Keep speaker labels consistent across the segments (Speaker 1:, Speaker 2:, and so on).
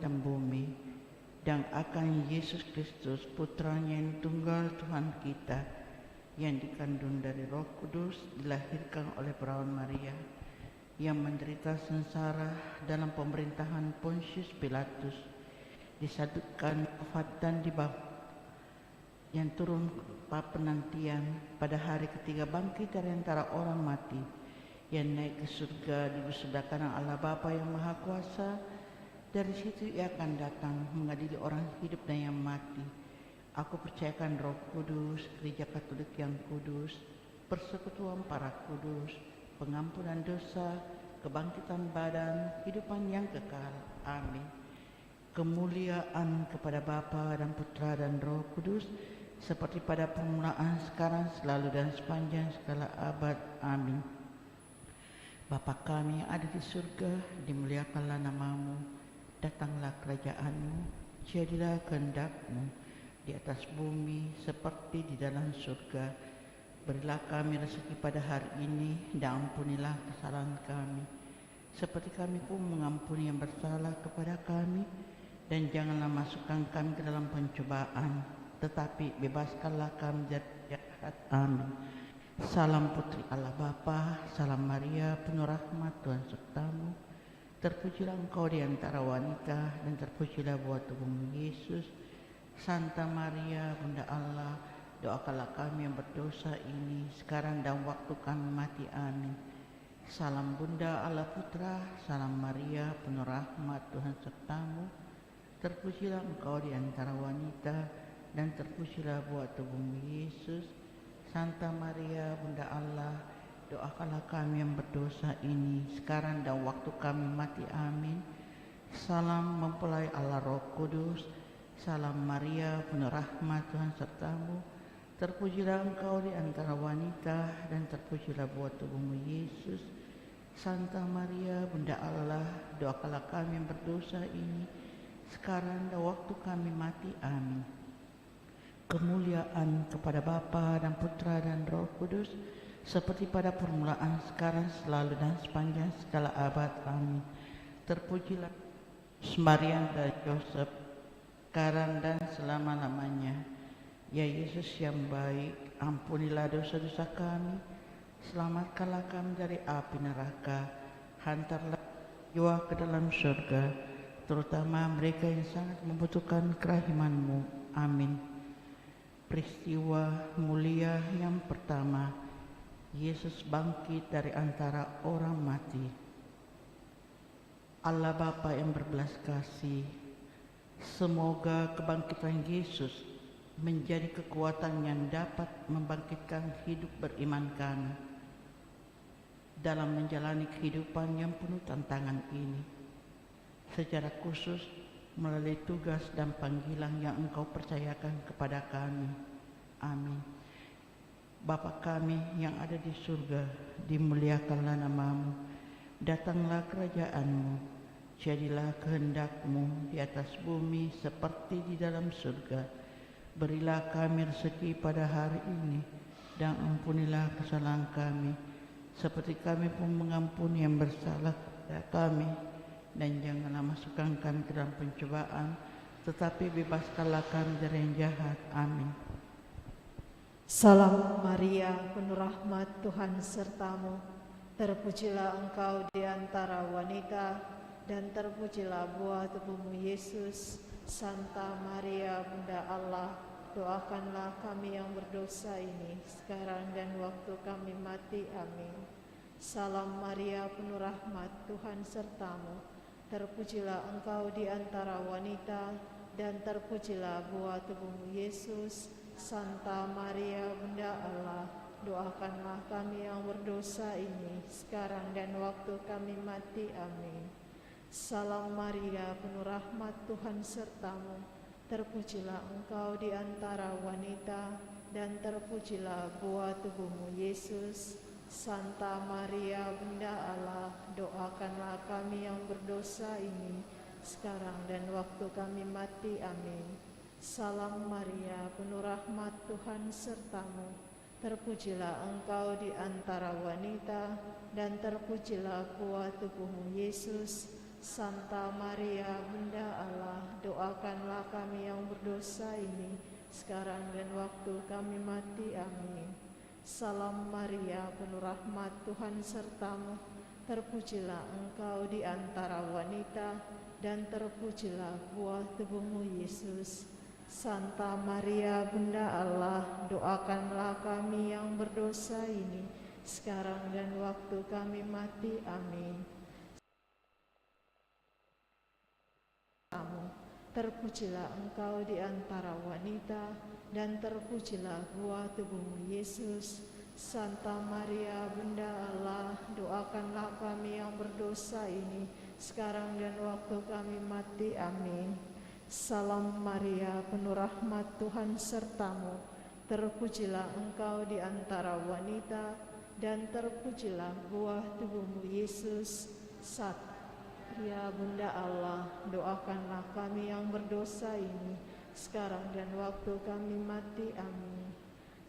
Speaker 1: dan bumi, dan akan Yesus Kristus, Putranya yang tunggal Tuhan kita, yang dikandung dari Roh Kudus, dilahirkan oleh perawan Maria, yang menderita sengsara dalam pemerintahan Pontius Pilatus, disalibkan, wafat dan dibaptis, yang turun ke penantian, pada hari ketiga bangkit dari antara orang mati, yang naik ke surga di sebelah kanan Allah Bapa yang Maha Kuasa. Dari situ ia akan datang mengadili orang hidup dan yang mati. Aku percayakan Roh Kudus, Gereja Katolik yang kudus, persekutuan para kudus, pengampunan dosa, kebangkitan badan, kehidupan yang kekal. Amin. Kemuliaan kepada Bapa dan Putra dan Roh Kudus, seperti pada permulaan, sekarang, selalu, dan sepanjang segala abad. Amin. Bapa kami yang ada di surga, dimuliakanlah namamu, datanglah kerajaanmu, jadilah kehendak-mu di atas bumi seperti di dalam surga. Berilah kami rezeki pada hari ini, dan ampunilah kesalahan kami, seperti kami pun mengampuni yang bersalah kepada kami. Dan janganlah masukkan kami ke dalam pencobaan, tetapi bebaskanlah kami dari jahat. Amin. Salam Putri Allah Bapa, salam Maria, penuh rahmat, Tuhan sertamu. Terpujilah engkau di antara wanita, dan terpujilah buah tubuhmu Yesus. Santa Maria, Bunda Allah, doakanlah kami yang berdosa ini, sekarang dan waktu kami mati. Amin. Salam Bunda Allah Putra, salam Maria, penuh rahmat, Tuhan sertamu. Terpujilah engkau di antara wanita, dan terpujilah buah tubuhmu Yesus. Santa Maria, Bunda Allah, doakanlah kami yang berdosa ini, sekarang dan waktu kami mati. Amin. Salam mempelai Allah Roh Kudus, salam Maria, penuh rahmat, Tuhan sertamu. Terpujilah engkau di antara wanita, dan terpujilah buah tubuhmu Yesus. Santa Maria, Bunda Allah, doakanlah kami yang berdosa ini, sekarang dan waktu kami mati. Amin. Kemuliaan kepada Bapa dan Putra dan Roh Kudus, seperti pada permulaan, sekarang, selalu, dan sepanjang segala abad. Amin. Terpujilah Maria dan Yosef, sekarang dan selama-lamanya. Ya Yesus yang baik, ampunilah dosa-dosa kami, selamatkanlah kami dari api neraka, hantarlah jiwa ke dalam surga, terutama mereka yang sangat membutuhkan kerahiman-Mu. Amin. Peristiwa mulia yang pertama, Yesus bangkit dari antara orang mati. Allah Bapa yang berbelas kasih, semoga kebangkitan Yesus menjadi kekuatan yang dapat membangkitkan hidup beriman kami dalam menjalani kehidupan yang penuh tantangan ini, secara khusus melalui tugas dan panggilan yang Engkau percayakan kepada kami. Amin. Bapa kami yang ada di surga, dimuliakanlah namamu, datanglah kerajaan-Mu, jadilah kehendak-Mu di atas bumi seperti di dalam surga. Berilah kami rezeki pada hari ini, dan ampunilah kesalahan kami, seperti kami pun mengampuni yang bersalah kepada kami. Dan janganlah masukkan kami ke dalam pencobaan, tetapi bebaskanlah kami dari yang jahat. Amin.
Speaker 2: Salam Maria, penuh rahmat, Tuhan sertamu. Terpujilah engkau di antara wanita, dan terpujilah buah tubuhmu Yesus. Santa Maria, Bunda Allah, doakanlah kami yang berdosa ini, sekarang dan waktu kami mati. Amin. Salam Maria, penuh rahmat, Tuhan sertamu. Terpujilah engkau di antara wanita, dan terpujilah buah tubuhmu Yesus. Santa Maria, Bunda Allah, doakanlah kami yang berdosa ini, sekarang dan waktu kami mati. Amin. Salam Maria, penuh rahmat, Tuhan sertamu. Terpujilah engkau di antara wanita, dan terpujilah buah tubuhmu Yesus. Santa Maria, Bunda Allah, doakanlah kami yang berdosa ini, sekarang dan waktu kami mati. Amin. Salam Maria, penuh rahmat, Tuhan sertamu. Terpujilah engkau di antara wanita, dan terpujilah buah tubuhmu Yesus. Santa Maria, Bunda Allah, doakanlah kami yang berdosa ini, sekarang dan waktu kami mati. Amin. Salam Maria, penuh rahmat, Tuhan sertamu. Terpujilah engkau di antara wanita, dan terpujilah buah tubuhmu, Yesus. Santa Maria, Bunda Allah, doakanlah kami yang berdosa ini, sekarang dan waktu kami mati. Amin. Terpujilah engkau di antara wanita, dan terpujilah buah tubuhmu, Yesus. Santa Maria, Bunda Allah, doakanlah kami yang berdosa ini, sekarang dan waktu kami mati. Amin. Salam Maria, penuh rahmat, Tuhan sertamu. Terpujilah engkau di antara wanita, dan terpujilah buah tubuhmu, Yesus. Ya Bunda Allah, doakanlah kami yang berdosa ini, sekarang dan waktu kami mati. Amin.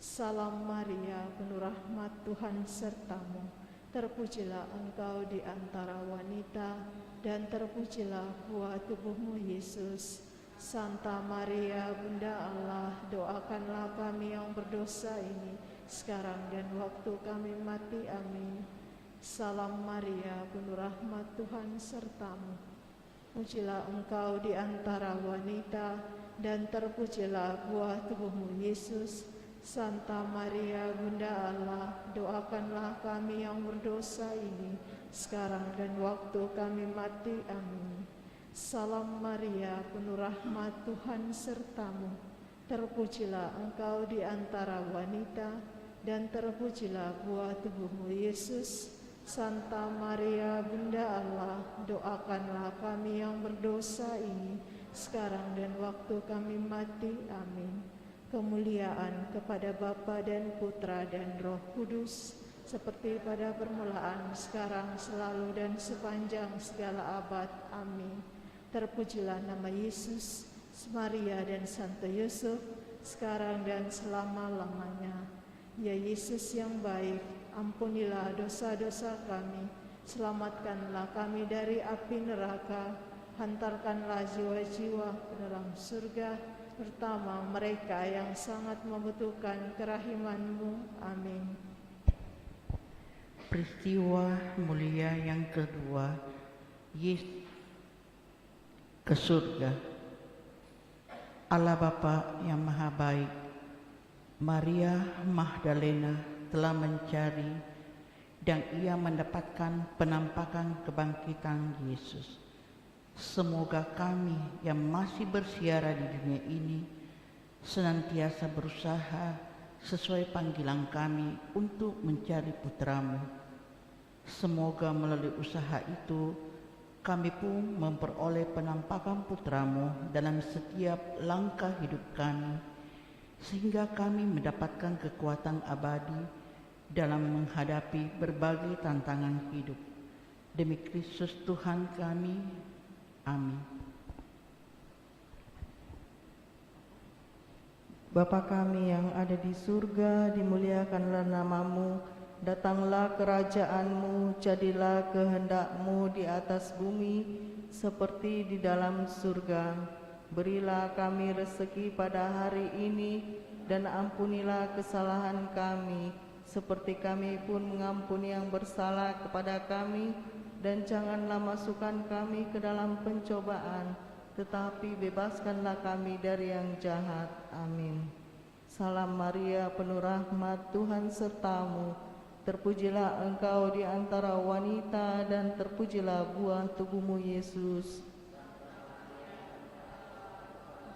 Speaker 2: Salam Maria, penuh rahmat, Tuhan sertamu. Terpujilah engkau di antara wanita, dan terpujilah buah tubuhmu, Yesus. Santa Maria, Bunda Allah, doakanlah kami yang berdosa ini, sekarang dan waktu kami mati. Amin. Salam Maria, penuh rahmat, Tuhan sertamu. Pujilah engkau di antara wanita, dan terpujilah buah tubuhmu, Yesus. Santa Maria, Bunda Allah, doakanlah kami yang berdosa ini, sekarang dan waktu kami mati. Amin. Salam Maria, penuh rahmat, Tuhan sertamu. Terpujilah engkau di antara wanita, dan terpujilah buah tubuhmu, Yesus. Santa Maria, Bunda Allah, doakanlah kami yang berdosa ini, sekarang dan waktu kami mati. Amin. Kemuliaan kepada Bapa dan Putra dan Roh Kudus, seperti pada permulaan, sekarang, selalu, dan sepanjang segala abad. Amin. Terpujilah nama Yesus, Maria, dan Santo Yusuf, sekarang dan selama-lamanya. Ya Yesus yang baik, ampunilah dosa-dosa kami, selamatkanlah kami dari api neraka, hantarkanlah jiwa-jiwa ke dalam surga, terutama mereka yang sangat membutuhkan kerahiman-Mu. Amin.
Speaker 1: Peristiwa mulia yang kedua, Yesus ke surga. Allah Bapa yang Maha Baik, Maria Magdalena telah mencari dan ia mendapatkan penampakan kebangkitan Yesus. Semoga kami yang masih bersiara di dunia ini senantiasa berusaha sesuai panggilan kami untuk mencari Putra-Mu. Semoga melalui usaha itu kami pun memperoleh penampakan Putra-Mu dalam setiap langkah hidup kami, sehingga kami mendapatkan kekuatan abadi dalam menghadapi berbagai tantangan hidup. Demi Kristus Tuhan kami. Amin.
Speaker 3: Bapa kami yang ada di surga, dimuliakanlah nama-Mu, datanglah kerajaan-Mu, jadilah kehendak-Mu di atas bumi seperti di dalam surga. Berilah kami rezeki pada hari ini, dan ampunilah kesalahan kami, seperti kami pun mengampuni yang bersalah kepada kami. Dan janganlah masukkan kami ke dalam pencobaan, tetapi bebaskanlah kami dari yang jahat. Amin. Salam Maria, penuh rahmat, Tuhan sertamu. Terpujilah engkau di antara wanita, dan terpujilah buah tubuhmu, Yesus.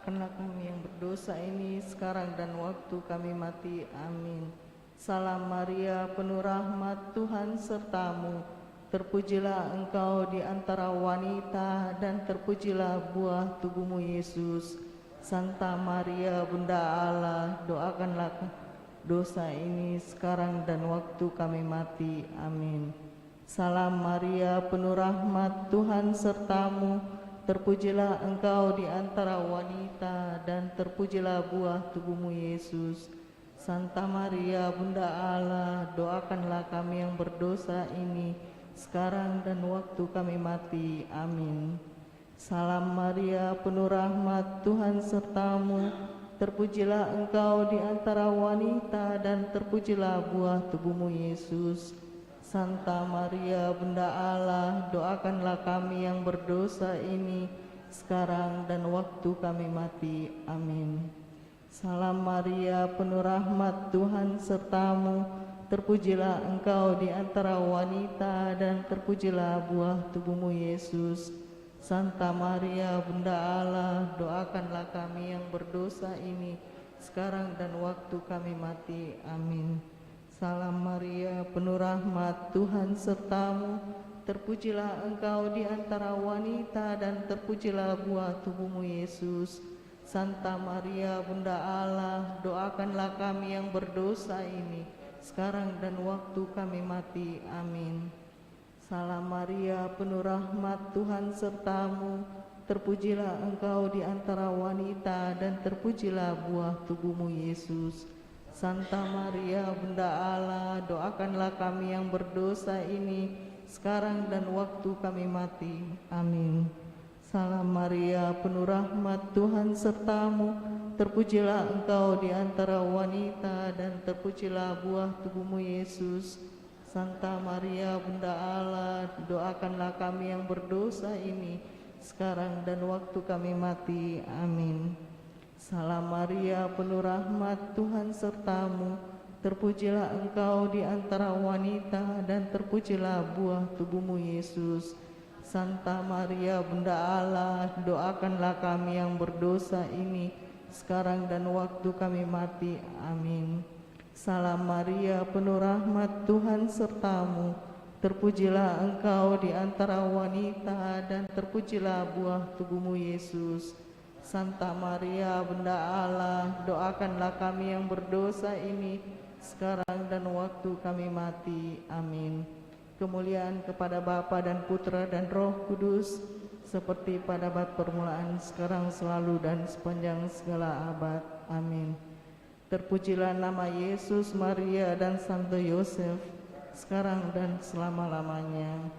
Speaker 3: Karena kami yang berdosa ini, sekarang dan waktu kami mati. Amin. Salam Maria, penuh rahmat, Tuhan sertamu. Terpujilah engkau di antara wanita, dan terpujilah buah tubuhmu, Yesus. Santa Maria, Bunda Allah, doakanlah dosa ini sekarang dan waktu kami mati. Amin. Salam Maria, penuh rahmat, Tuhan sertamu. Terpujilah engkau di antara wanita, dan terpujilah buah tubuhmu, Yesus. Santa Maria, Bunda Allah, doakanlah kami yang berdosa ini, sekarang dan waktu kami mati. Amin. Salam Maria, penuh rahmat, Tuhan sertamu. Terpujilah engkau di antara wanita dan terpujilah buah tubuhmu Yesus. Santa Maria, Bunda Allah, doakanlah kami yang berdosa ini, sekarang dan waktu kami mati. Amin. Salam Maria, penuh rahmat, Tuhan sertamu. Terpujilah engkau di antara wanita dan terpujilah buah tubuhmu Yesus. Santa Maria, Bunda Allah, doakanlah kami yang berdosa ini, sekarang dan waktu kami mati. Amin. Salam Maria, penuh rahmat, Tuhan sertamu. Terpujilah engkau di antara wanita dan terpujilah buah tubuhmu Yesus. Santa Maria, Bunda Allah, doakanlah kami yang berdosa ini, sekarang dan waktu kami mati. Amin. Salam Maria, penuh rahmat, Tuhan sertamu. Terpujilah engkau di antara wanita dan terpujilah buah tubuhmu Yesus. Santa Maria, Bunda Allah, doakanlah kami yang berdosa ini, sekarang dan waktu kami mati. Amin. Salam Maria, penuh rahmat, Tuhan sertamu. Terpujilah engkau di antara wanita dan terpujilah buah tubuhmu Yesus. Santa Maria, Bunda Allah, doakanlah kami yang berdosa ini, sekarang dan waktu kami mati. Amin. Salam Maria, penuh rahmat, Tuhan sertamu. Terpujilah engkau di antara wanita dan terpujilah buah tubuhmu Yesus. Santa Maria, Bunda Allah, doakanlah kami yang berdosa ini, sekarang dan waktu kami mati. Amin. Salam Maria, penuh rahmat, Tuhan sertamu. Terpujilah engkau di antara wanita dan terpujilah buah tubuhmu Yesus. Santa Maria, Bunda Allah, doakanlah kami yang berdosa ini, sekarang dan waktu kami mati. Amin. Kemuliaan kepada Bapa dan Putra dan Roh Kudus, seperti pada bab permulaan, sekarang, selalu, dan sepanjang segala abad. Amin. Terpujilah nama Yesus, Maria, dan Santo Yosef, sekarang dan selama-lamanya.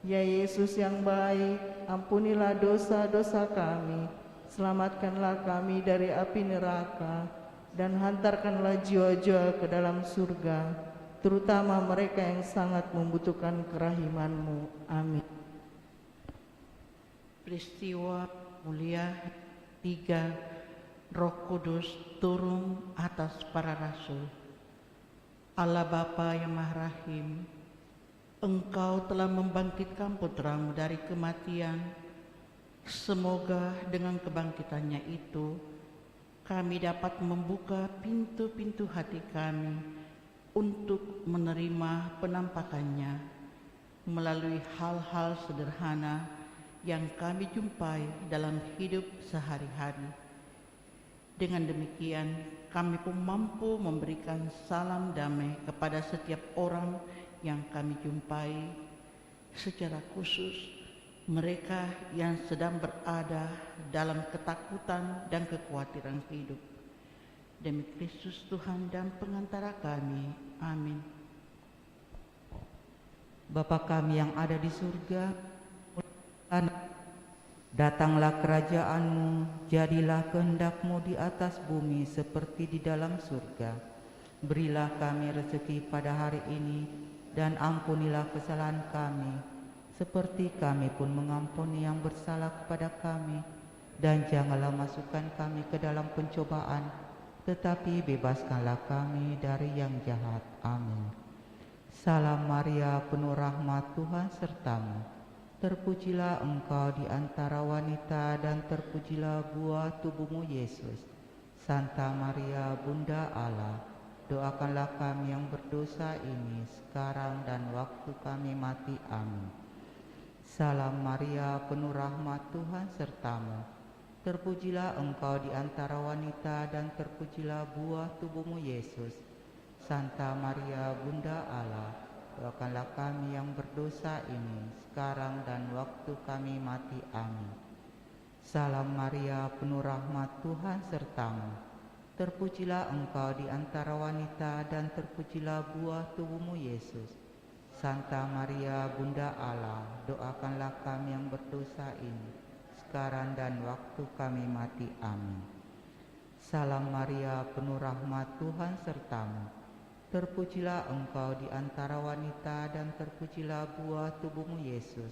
Speaker 3: Ya Yesus yang baik, ampunilah dosa-dosa kami, selamatkanlah kami dari api neraka, dan hantarkanlah jiwa-jiwa ke dalam surga, terutama mereka yang sangat membutuhkan kerahiman-Mu. Amin.
Speaker 1: Peristiwa mulia 3, Roh Kudus turun atas para rasul. Allah Bapa yang Maha Rahim, Engkau telah membangkitkan Putra-Mu dari kematian. Semoga dengan kebangkitannya itu kami dapat membuka pintu-pintu hati kami untuk menerima penampakannya melalui hal-hal sederhana yang kami jumpai dalam hidup sehari-hari. Dengan demikian, kami pun mampu memberikan salam damai kepada setiap orang yang kami jumpai, secara khusus mereka yang sedang berada dalam ketakutan dan kekhawatiran hidup. Demi Kristus Tuhan dan pengantara kami. Amin.
Speaker 4: Bapa kami yang ada di surga, datanglah kerajaan-Mu, jadilah kehendak-Mu di atas bumi seperti di dalam surga. Berilah kami rezeki pada hari ini, dan ampunilah kesalahan kami, seperti kami pun mengampuni yang bersalah kepada kami. Dan janganlah masukkan kami ke dalam pencobaan, tetapi bebaskanlah kami dari yang jahat. Amin. Salam Maria, penuh rahmat, Tuhan sertamu. Terpujilah engkau di antara wanita dan terpujilah buah tubuhmu Yesus. Santa Maria, Bunda Allah, doakanlah kami yang berdosa ini, sekarang dan waktu kami mati. Amin. Salam Maria, penuh rahmat, Tuhan sertamu. Terpujilah engkau di antara wanita dan terpujilah buah tubuhmu Yesus. Santa Maria, Bunda Allah, doakanlah kami yang berdosa ini, sekarang dan waktu kami mati. Amin. Salam Maria, penuh rahmat, Tuhan sertamu. Terpujilah engkau di antara wanita dan terpujilah buah tubuhmu Yesus. Santa Maria, Bunda Allah, doakanlah kami yang berdosa ini, sekarang dan waktu kami mati. Amin. Salam Maria, penuh rahmat, Tuhan sertamu. Terpujilah engkau di antara wanita dan terpujilah buah tubuhmu Yesus.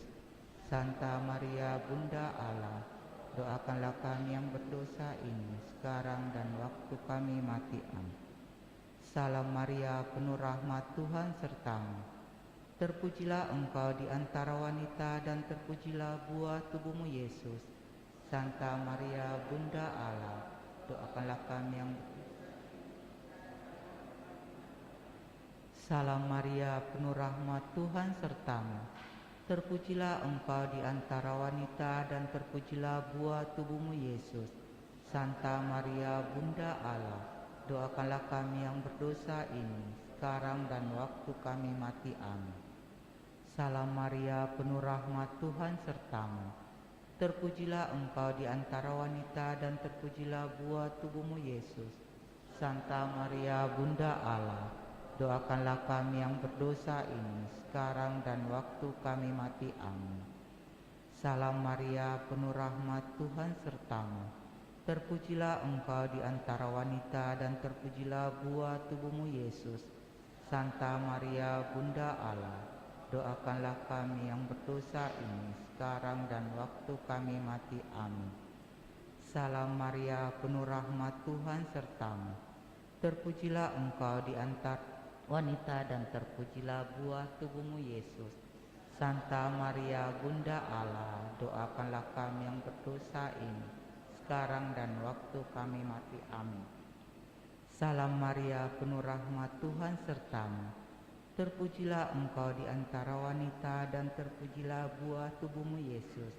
Speaker 4: Santa Maria, Bunda Allah, doakanlah kami yang berdosa ini sekarang dan waktu kami mati. Amin. Salam Maria, penuh rahmat, Tuhan sertamu. Terpujilah engkau di antara wanita dan terpujilah buah tubuhmu Yesus. Santa Maria, Bunda Allah, doakanlah kami yang Salam Maria, penuh rahmat, Tuhan sertamu. Terpujilah engkau di antara wanita dan terpujilah buah tubuhmu Yesus. Santa Maria, Bunda Allah, doakanlah kami yang berdosa ini sekarang dan waktu kami mati. Amin. Salam Maria, penuh rahmat, Tuhan sertamu. Terpujilah engkau di antara wanita dan terpujilah buah tubuhmu Yesus. Santa Maria, Bunda Allah, doakanlah kami yang berdosa ini sekarang dan waktu kami mati. Amin. Salam Maria, penuh rahmat, Tuhan sertamu. Terpujilah engkau di antara wanita dan terpujilah buah tubuhmu Yesus. Santa Maria, Bunda Allah, doakanlah kami yang berdosa ini sekarang dan waktu kami mati. Amin. Salam Maria, penuh rahmat, Tuhan sertamu. Terpujilah engkau di antara wanita dan terpujilah buah tubuhmu Yesus. Santa Maria, Bunda Allah, doakanlah kami yang berdosa ini sekarang dan waktu kami mati. Amin. Salam Maria, penuh rahmat, Tuhan sertamu. Terpujilah engkau di antara wanita dan terpujilah buah tubuhmu Yesus.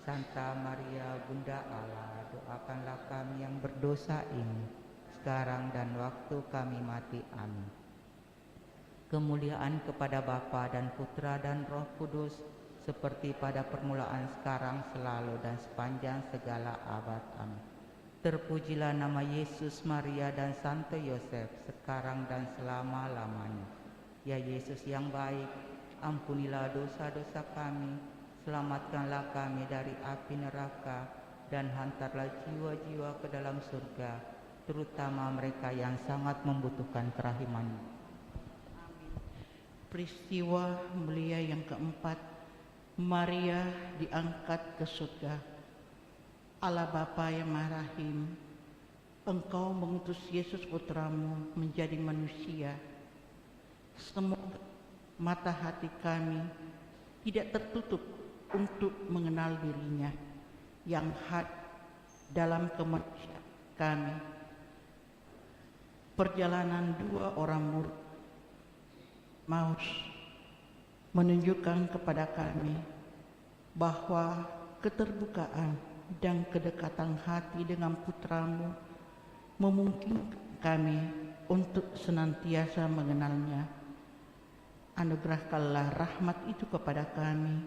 Speaker 4: Santa Maria, Bunda Allah, doakanlah kami yang berdosa ini sekarang dan waktu kami mati. Amin. Kemuliaan kepada Bapa dan Putra dan Roh Kudus, seperti pada permulaan, sekarang, selalu, dan sepanjang segala abad. Amin. Terpujilah nama Yesus, Maria, dan Santo Yosef, sekarang dan selama-lamanya. Ya Yesus yang baik, ampunilah dosa-dosa kami, selamatkanlah kami dari api neraka, dan hantarlah jiwa-jiwa ke dalam surga, terutama mereka yang sangat membutuhkan kerahiman-Mu.
Speaker 1: Peristiwa mulia yang keempat, Maria diangkat ke surga. Allah Bapa yang Maha Rahim, Engkau mengutus Yesus Putramu menjadi manusia. Semoga mata hati kami tidak tertutup untuk mengenal dirinya yang hak dalam kemanusiaan kami. Perjalanan dua orang murid Maus menunjukkan kepada kami bahwa keterbukaan dan kedekatan hati dengan Putramu memungkinkan kami untuk senantiasa mengenalnya. Anugerahkanlah rahmat itu kepada kami,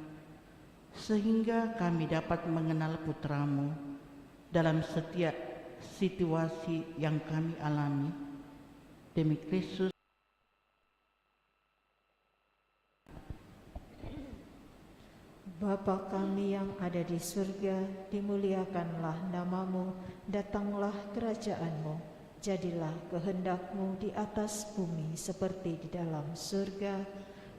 Speaker 1: sehingga kami dapat mengenal Putramu dalam setiap situasi yang kami alami. Demi Kristus.
Speaker 2: Bapa kami yang ada di surga, dimuliakanlah namamu, datanglah kerajaan-Mu, jadilah kehendak-Mu di atas bumi seperti di dalam surga.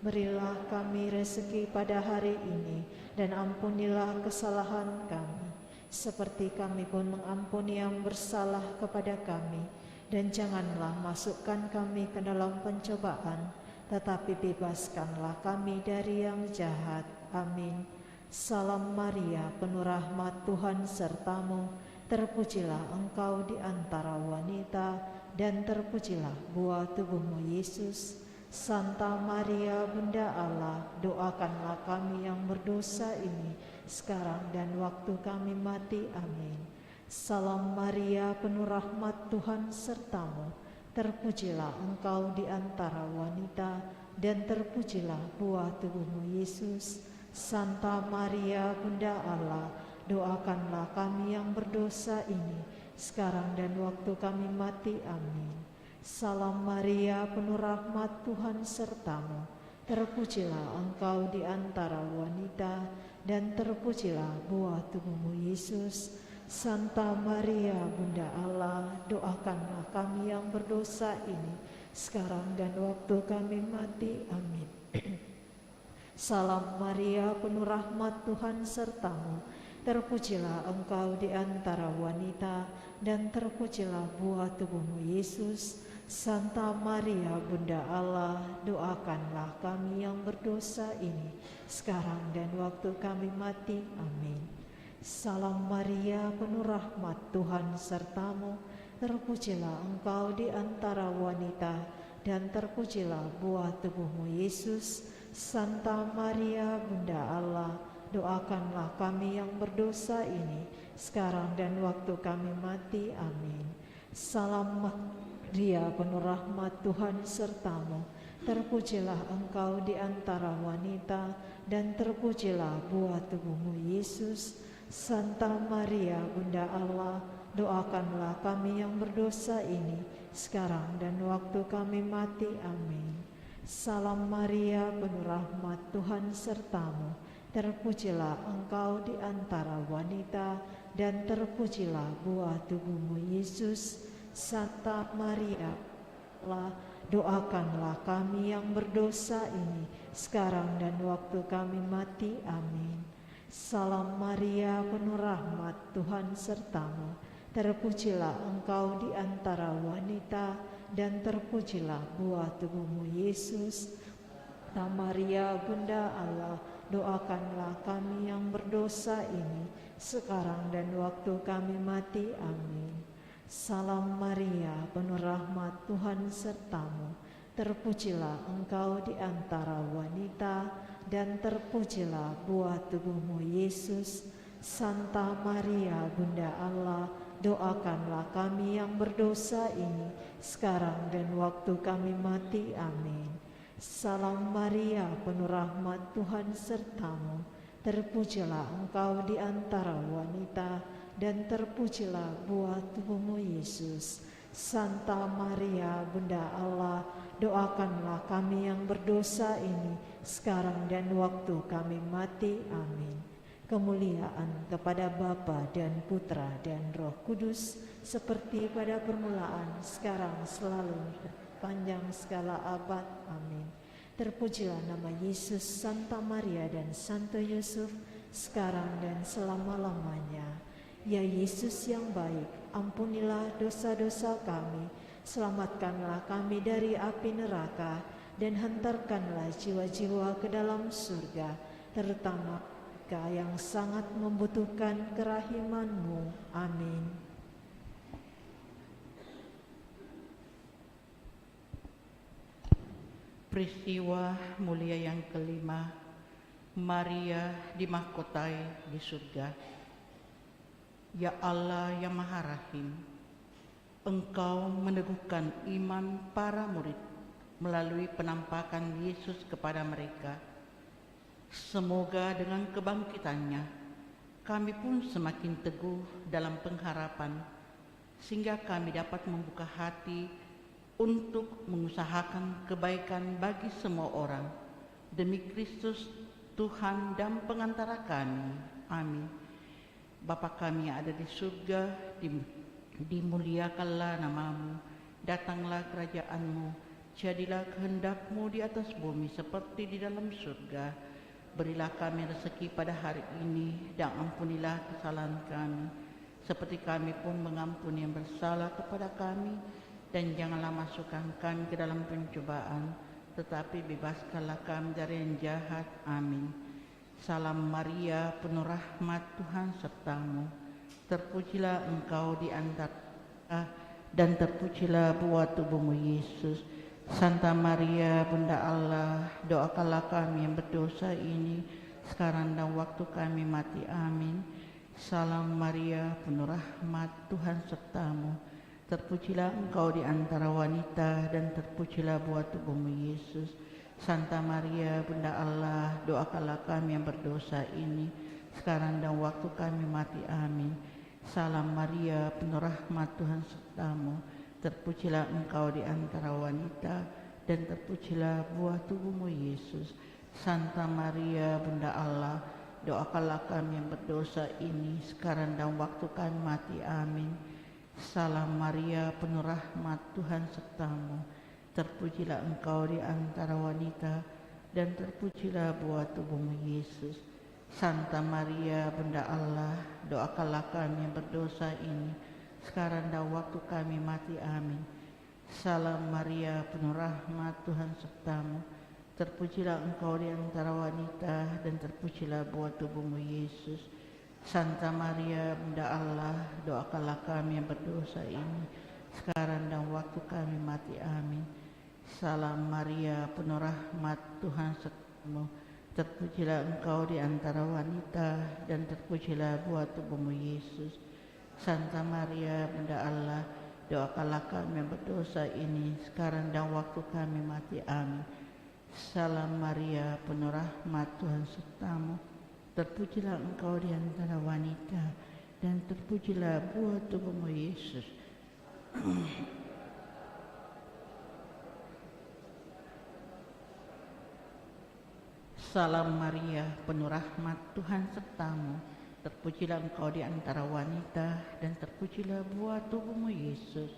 Speaker 2: Berilah kami rezeki pada hari ini, dan ampunilah kesalahan kami, seperti kami pun mengampuni yang bersalah kepada kami. Dan janganlah masukkan kami ke dalam pencobaan, tetapi bebaskanlah kami dari yang jahat. Amin. Salam Maria, penuh rahmat, Tuhan sertamu. Terpujilah engkau di antara wanita, dan terpujilah buah tubuhmu Yesus. Santa Maria, Bunda Allah, doakanlah kami yang berdosa ini sekarang dan waktu kami mati. Amin. Salam Maria, penuh rahmat, Tuhan sertamu. Terpujilah engkau di antara wanita, dan terpujilah buah tubuhmu Yesus. Santa Maria, Bunda Allah, doakanlah kami yang berdosa ini sekarang dan waktu kami mati. Amin. Salam Maria, penuh rahmat, Tuhan sertamu. Terpujilah engkau di antara wanita, dan terpujilah buah tubuhmu Yesus. Santa Maria Bunda Allah, doakanlah kami yang berdosa ini sekarang dan waktu kami mati. Amin. Salam Maria, penuh rahmat, Tuhan sertamu. Terpujilah engkau di antara wanita, dan terpujilah buah tubuhmu Yesus. Santa Maria Bunda Allah, doakanlah kami yang berdosa ini sekarang dan waktu kami mati. Amin. Salam Maria, penuh rahmat, Tuhan sertamu. Terpujilah engkau di antara wanita, dan terpujilah buah tubuhmu Yesus. Santa Maria Bunda Allah, doakanlah kami yang berdosa ini sekarang dan waktu kami mati. Amin. Salam Maria, penuh rahmat, Tuhan sertamu. Terpujilah engkau di antara wanita, dan terpujilah buah tubuhmu Yesus. Santa Maria Bunda Allah, doakanlah kami yang berdosa ini sekarang dan waktu kami mati. Amin. Salam Maria, penuh rahmat, Tuhan sertamu. Terpujilah engkau di antara wanita, dan terpujilah buah tubuhmu Yesus. Santa Maria Allah, doakanlah kami yang berdosa ini sekarang dan waktu kami mati. Amin. Salam Maria, penuh rahmat, Tuhan sertamu. Terpujilah engkau di antara wanita, dan terpujilah buah tubuhmu Yesus. Santa Maria Bunda Allah, doakanlah kami yang berdosa ini sekarang dan waktu kami mati. Amin. Salam Maria, penuh rahmat, Tuhan sertamu. Terpujilah engkau di antara wanita, dan terpujilah buah tubuhmu Yesus. Santa Maria Bunda Allah, doakanlah kami yang berdosa ini sekarang dan waktu kami mati. Amin. Salam Maria, penuh rahmat, Tuhan sertamu. Terpujilah engkau di antara wanita, dan terpujilah buah tubuhmu Yesus. Santa Maria Bunda Allah, doakanlah kami yang berdosa ini sekarang dan waktu kami mati. Amin. Kemuliaan kepada Bapa dan Putra dan Roh Kudus, seperti pada permulaan, sekarang, selalu, panjang segala abad. Amin. Terpujilah nama Yesus, Santa Maria dan Santo Yusuf, sekarang dan selama-lamanya. Ya Yesus yang baik, ampunilah dosa-dosa kami, selamatkanlah kami dari api neraka, dan hantarkanlah jiwa-jiwa ke dalam surga, terutama mereka yang sangat membutuhkan kerahiman-Mu. Amin.
Speaker 1: Peristiwa mulia yang kelima, Maria dimahkotai di surga. Ya Allah yang Maha Rahim, Engkau meneguhkan iman para murid melalui penampakan Yesus kepada mereka. Semoga dengan kebangkitannya, kami pun semakin teguh dalam pengharapan, sehingga kami dapat membuka hati untuk mengusahakan kebaikan bagi semua orang, demi Kristus Tuhan dan pengantara kami. Amin. Bapa kami yang ada di surga, dimuliakanlah namamu, datanglah kerajaan-Mu, jadilah kehendak-Mu di atas bumi seperti di dalam surga. Berilah kami rezeki pada hari ini, dan ampunilah kesalahan kami, seperti kami pun mengampuni yang bersalah kepada kami. Dan janganlah masukkan kami ke dalam pencobaan, tetapi bebaskanlah kami dari yang jahat. Amin. Salam Maria, penuh rahmat, Tuhan sertamu. Terpujilah engkau di antara, dan terpujilah buah tubuhmu Yesus. Santa Maria Bunda Allah, doakanlah kami yang berdosa ini sekarang dan waktu kami mati. Amin. Salam Maria, penuh rahmat, Tuhan sertamu. Terpujilah engkau di antara wanita, dan terpujilah buah tubuhmu Yesus. Santa Maria Bunda Allah, doakanlah kami yang berdosa ini sekarang dan waktu kami mati. Amin. Salam Maria, penuh rahmat, Tuhan sertamu. Terpujilah engkau di antara wanita, dan terpujilah buah tubuhmu Yesus. Santa Maria Bunda Allah, doakanlah kami yang berdosa ini sekarang dan waktu kami mati. Amin. Salam Maria, penuh rahmat, Tuhan sertamu. Terpujilah engkau di antara wanita, dan terpujilah buah tubuhmu Yesus. Santa Maria, Bunda Allah, doakanlah kami yang berdosa ini sekarang dan waktu kami mati. Amin. Salam Maria, penuh rahmat, Tuhan sertamu. Terpujilah engkau di antara wanita, dan terpujilah buah tubuhmu Yesus. Santa Maria, Bunda Allah, doakanlah kami yang berdosa ini sekarang dan waktu kami mati. Amin. Salam Maria, penuh rahmat, Tuhan sertamu. Terpujilah engkau di antara wanita, dan terpujilah buah tubuhmu Yesus. Santa Maria, Bunda Allah, doakanlah kami yang berdosa ini sekarang dan waktu kami mati. Amin. Salam Maria, penuh rahmat, Tuhan sertamu. Terpujilah engkau di antara wanita, dan terpujilah buah tubuhmu Yesus. Salam Maria, penuh rahmat, Tuhan sertamu. Terpujilah engkau di antara wanita, dan terpujilah buah tubuhmu Yesus.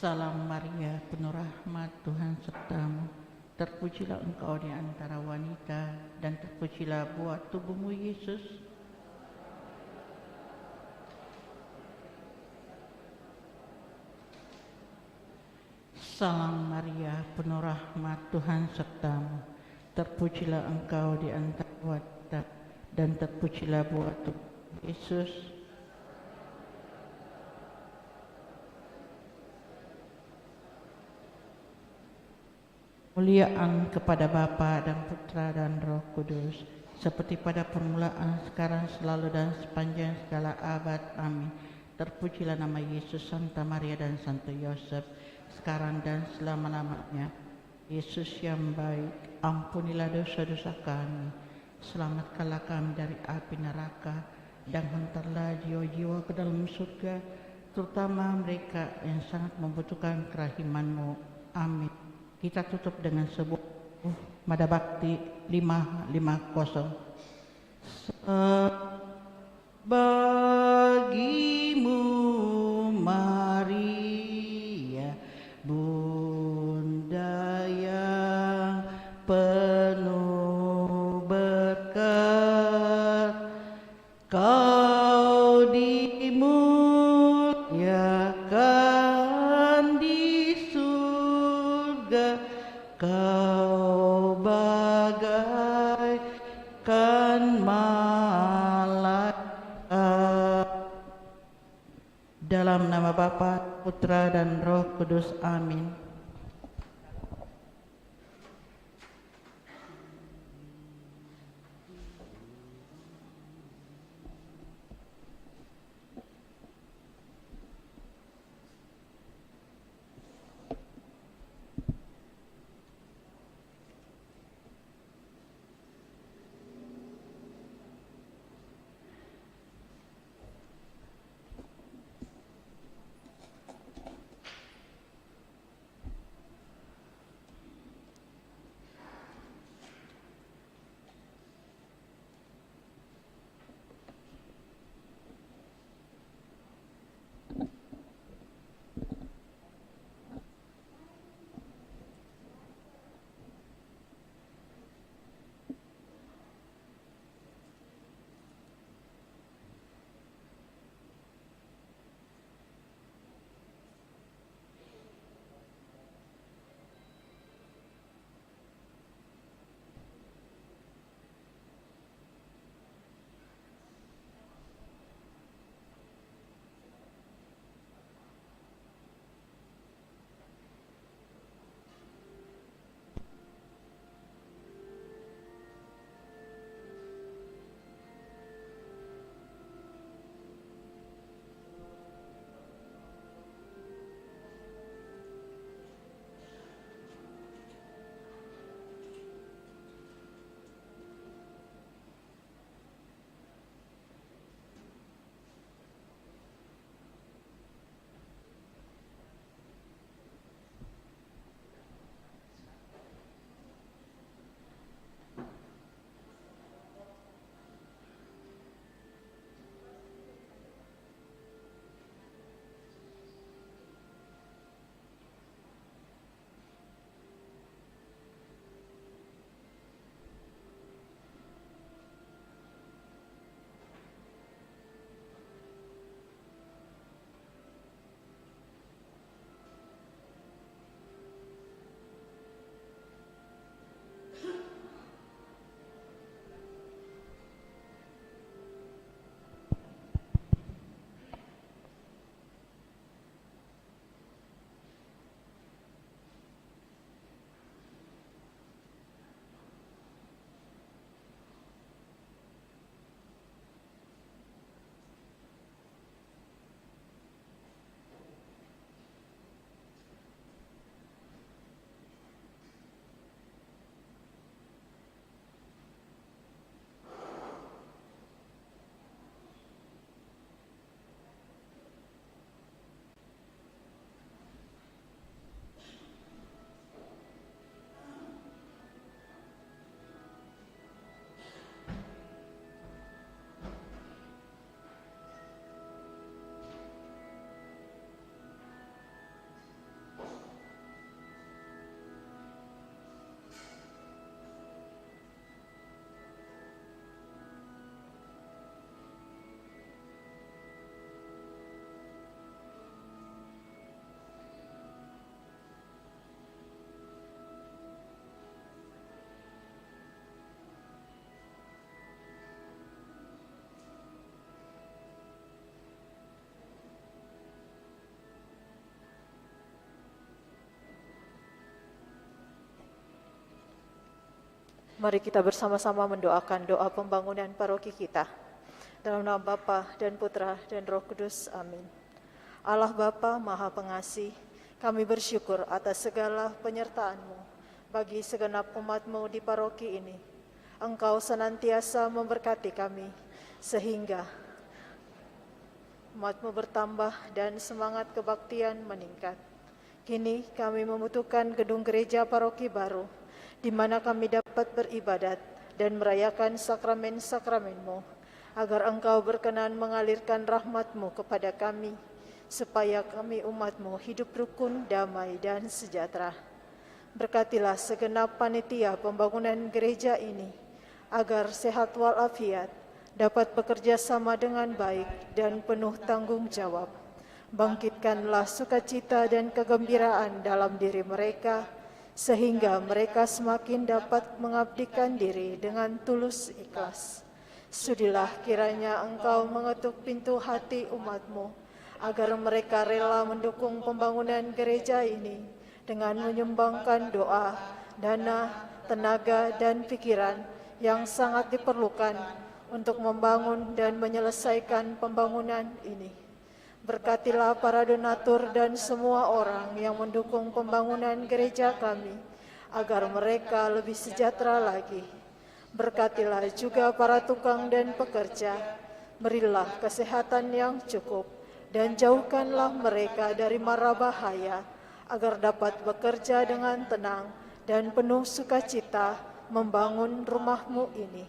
Speaker 1: Salam Maria, penuh rahmat, Tuhan sertamu. Terpujilah engkau di antara wanita, dan terpujilah buah tubuhmu Yesus. Salam Maria, penuh rahmat, Tuhan sertamu. Terpujilah engkau di antara wanita, dan terpujilah buah tubuh Yesus. Kemuliaan kepada Bapa dan Putra dan Roh Kudus, seperti pada permulaan, sekarang, selalu, dan sepanjang segala abad. Amin. Terpujilah nama Yesus, Santa Maria, dan Santo Yosef, sekarang dan selama-lamanya. Yesus yang baik, ampunilah dosa-dosa kami, selamatkanlah kami dari api neraka, dan hantarlah jiwa-jiwa ke dalam surga, terutama mereka yang sangat membutuhkan kerahiman-Mu. Amin. Kita tutup dengan sebuah Mada Bakti 550. Bagimu Maria, Bunda yang penuh berkat, kau dimuliakan di surga, kau bagaikan malaikat. Dalam nama Bapa, Putra, dan Roh Kudus. Amin.
Speaker 2: Mari kita bersama-sama mendoakan doa pembangunan paroki kita. Dalam nama Bapa dan Putra dan Roh Kudus. Amin. Allah Bapa Maha Pengasih, kami bersyukur atas segala penyertaan-Mu bagi segenap umat-Mu di paroki ini. Engkau senantiasa memberkati kami, sehingga umat-Mu bertambah dan semangat kebaktian meningkat. Kini kami membutuhkan gedung gereja paroki baru, di mana kami dapat beribadat dan merayakan sakramen-sakramen-Mu, agar Engkau berkenan mengalirkan rahmat-Mu kepada kami, supaya kami umat-Mu hidup rukun, damai, dan sejahtera. Berkatilah segenap panitia pembangunan gereja ini, agar sehat walafiat, dapat bekerja sama dengan baik dan penuh tanggung jawab. Bangkitkanlah sukacita dan kegembiraan dalam diri mereka, sehingga mereka semakin dapat mengabdikan diri dengan tulus ikhlas. Sudilah kiranya Engkau mengetuk pintu hati umat-Mu, agar mereka rela mendukung pembangunan gereja ini dengan menyumbangkan doa, dana, tenaga, dan pikiran yang sangat diperlukan untuk membangun dan menyelesaikan pembangunan ini. Berkatilah para donatur dan semua orang yang mendukung pembangunan gereja kami, agar mereka lebih sejahtera lagi. Berkatilah juga para tukang dan pekerja, berilah kesehatan yang cukup, dan jauhkanlah mereka dari mara bahaya, agar dapat bekerja dengan tenang dan penuh sukacita membangun rumah-Mu ini.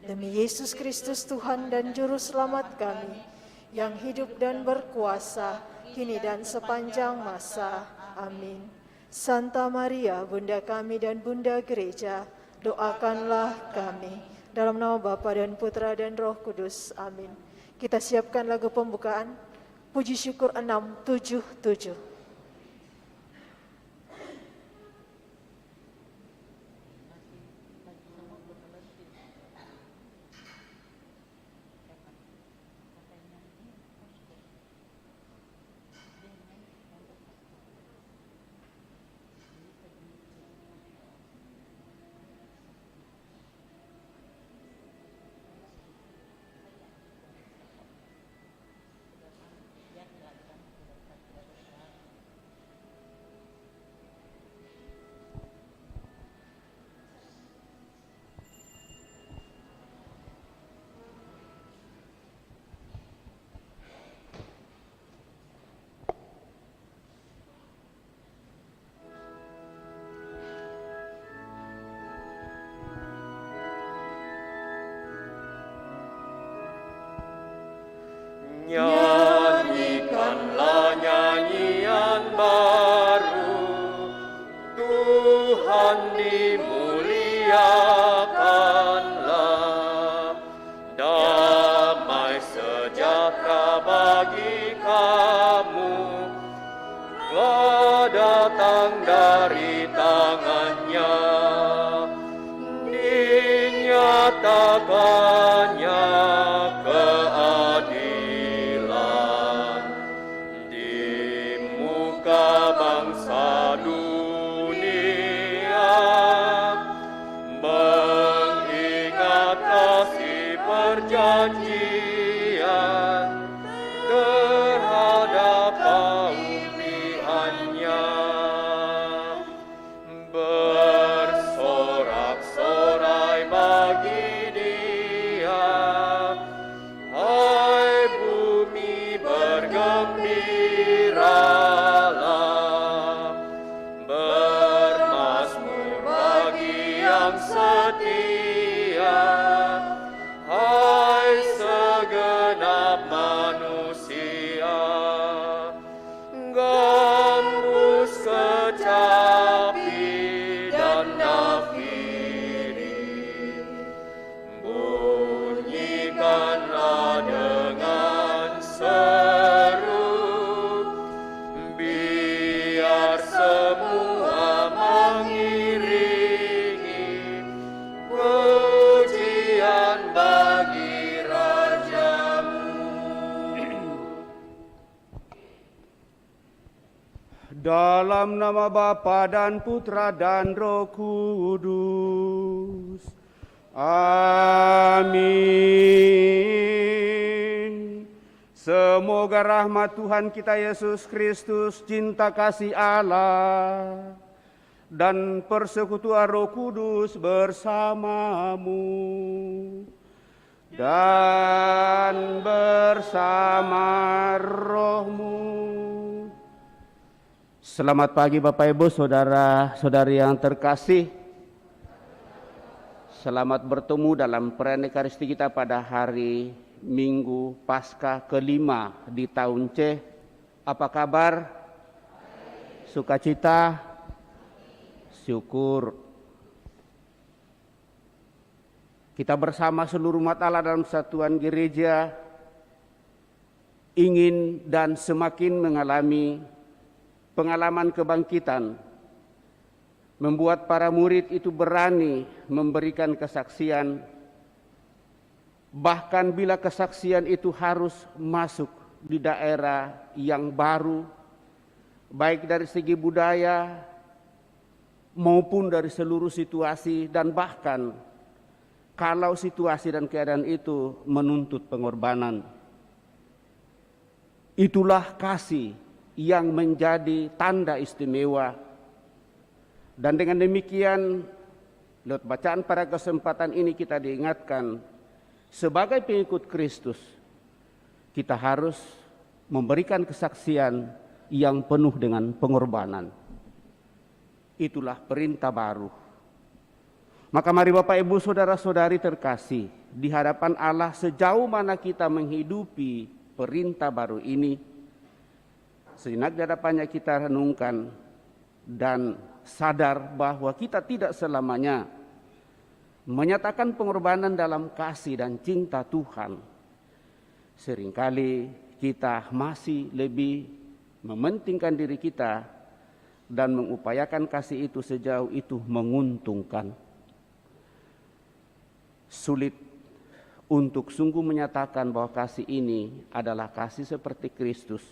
Speaker 2: Demi Yesus Kristus Tuhan dan Juru Selamat kami, yang hidup dan berkuasa, kini dan sepanjang masa. Amin. Santa Maria, Bunda kami dan Bunda Gereja, doakanlah kami. Dalam nama Bapa dan Putra dan Roh Kudus. Amin. Kita siapkan lagu pembukaan, Puji Syukur 677.
Speaker 5: Nyanyikanlah nyanyian baru, Tuhan dimuliakanlah. Damai sejahtera bagi kamu, telah datang dari tangannya. Dinyatakannya keadilan di muka bangsa dunia, mengingat kasih perjanjian terhadap kaum pilihannya. Bersorak-sorai bagi Dia, hai bumi bergembiralah. Bermazmur bagi yang setia, hai segenap manusia. Gambus, kecapi, dan nafiri, bunyikanlah dengan seru, biar semua mengiringi pujian bagi Raja-Mu.
Speaker 6: Dalam nama Bapa dan Putra dan Roh Kudus. Amin. Semoga rahmat Tuhan kita Yesus Kristus, cinta kasih Allah, dan persekutuan Roh Kudus bersamamu dan bersama rohmu. Selamat pagi Bapak Ibu, saudara-saudari yang terkasih. Selamat bertemu dalam perayaan Ekaristi kita pada hari Minggu Paskah kelima di tahun C. Apa kabar? Sukacita? Syukur. Kita bersama seluruh umat Allah dalam satuan gereja ingin dan semakin mengalami pengalaman kebangkitan, membuat para murid itu berani memberikan kesaksian, bahkan bila kesaksian itu harus masuk di daerah yang baru, baik dari segi budaya maupun dari seluruh situasi, dan bahkan kalau situasi dan keadaan itu menuntut pengorbanan. Itulah kasih yang menjadi tanda istimewa. Dan dengan demikian, lewat bacaan pada kesempatan ini kita diingatkan, sebagai pengikut Kristus, kita harus memberikan kesaksian yang penuh dengan pengorbanan. Itulah perintah baru. Maka mari Bapak Ibu saudara-saudari terkasih, di hadapan Allah sejauh mana kita menghidupi perintah baru ini, sejenak di hadapannya kita renungkan dan sadar bahwa kita tidak selamanya menyatakan pengorbanan dalam kasih dan cinta Tuhan. Seringkali kita masih lebih mementingkan diri kita dan mengupayakan kasih itu sejauh itu menguntungkan. Sulit untuk sungguh menyatakan bahwa kasih ini adalah kasih seperti Kristus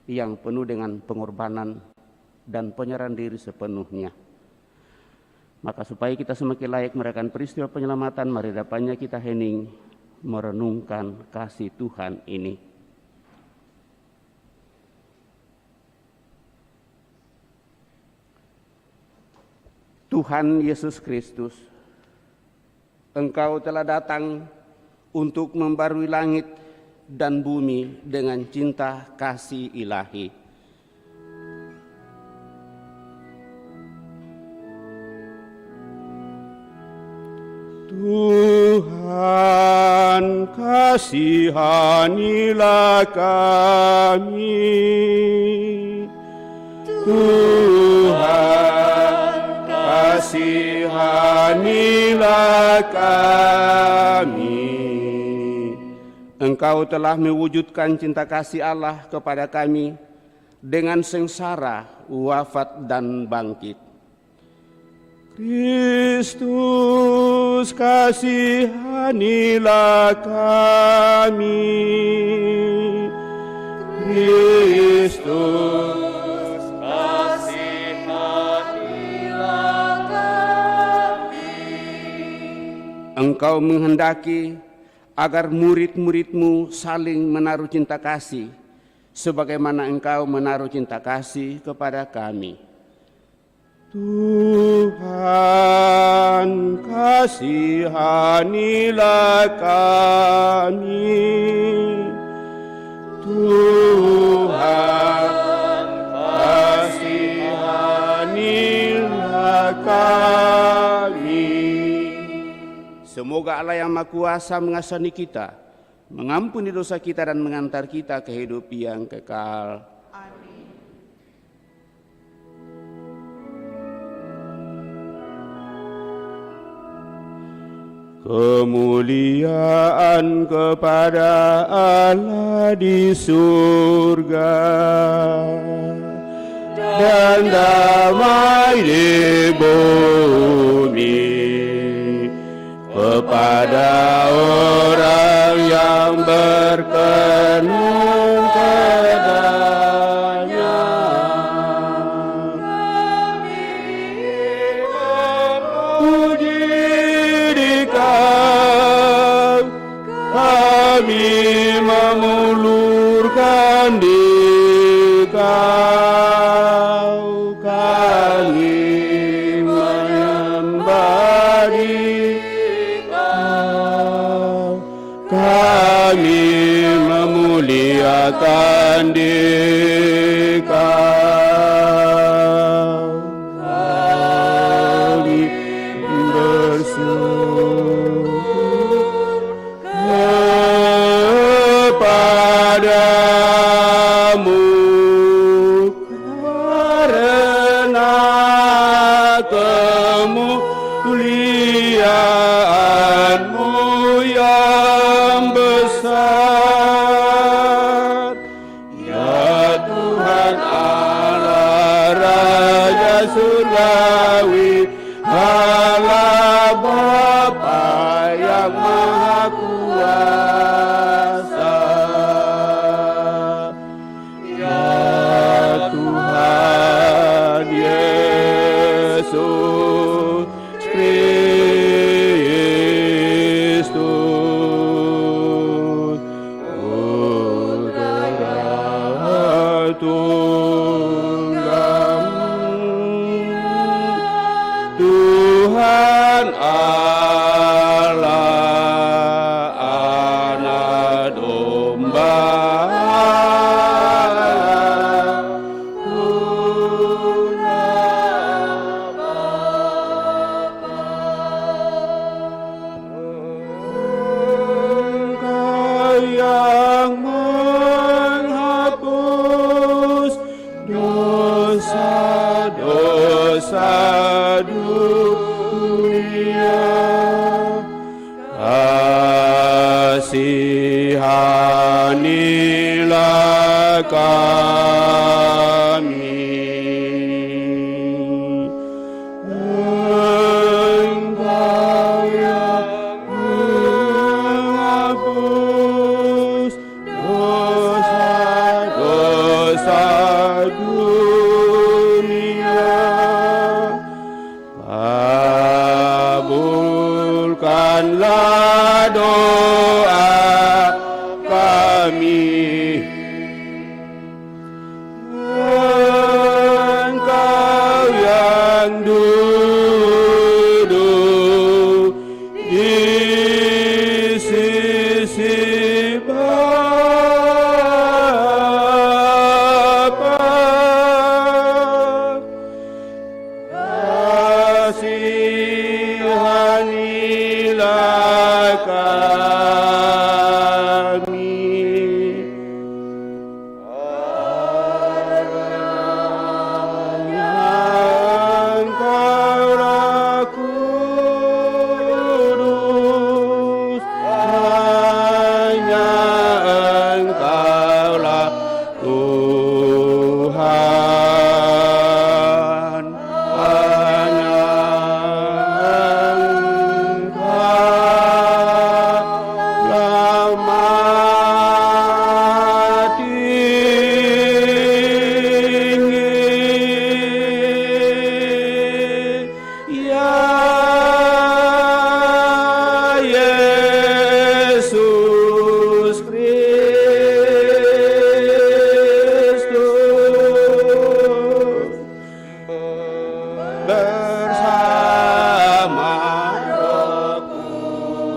Speaker 6: yang penuh dengan pengorbanan dan penyerahan diri sepenuhnya. Maka supaya kita semakin layak merayakan peristiwa penyelamatan, mari hadapannya kita hening merenungkan kasih Tuhan ini. Tuhan Yesus Kristus, Engkau telah datang untuk membarui langit dan bumi dengan cinta kasih ilahi. Tuhan, kasihanilah kami. Tuhan, kasihanilah kami. Engkau telah mewujudkan cinta kasih Allah kepada kami dengan sengsara, wafat, dan bangkit. Kristus, kasihanilah kami. Kristus, kasihanilah kami. Engkau menghendaki agar murid-murid-Mu saling menaruh cinta kasih, sebagaimana Engkau menaruh cinta kasih kepada kami. Tuhan, kasihanilah kami. Tuhan, kasihanilah kami. Semoga Allah yang Maha Kuasa mengasihani kita, mengampuni dosa kita, dan mengantar kita ke hidup yang kekal. Kemuliaan kepada Allah di surga dan damai di bumi kepada orang yang berkenan kepadanya. Puji di
Speaker 5: kami memulurkan di Kau, kami menyembah di Kau, kami memuliakan di Kau, kami bersyukur kepadamu karena kemuliaan-Mu yang besar. Ya Tuhan Allah Raja Surgawi, Allah Bapa yang Maha Kuasa. Ya Tuhan Yesus Kristus, Putra Tunggal Tuhan Allah, Anak Domba, Engkau yang menghapus dosa-dosa dunia, kasihanilah kami. Engkau yang menghapus dosa-dosa dunia, kabulkanlah doa kami. Engkau yang duduk di sisi Bapa, kasihanilah kami. Engkaulah kudus, hanya Engkaulah Tuhan, hanya Engkaulah Maha Tinggi. Ya Yesus Kristus, bersama Roh Kudus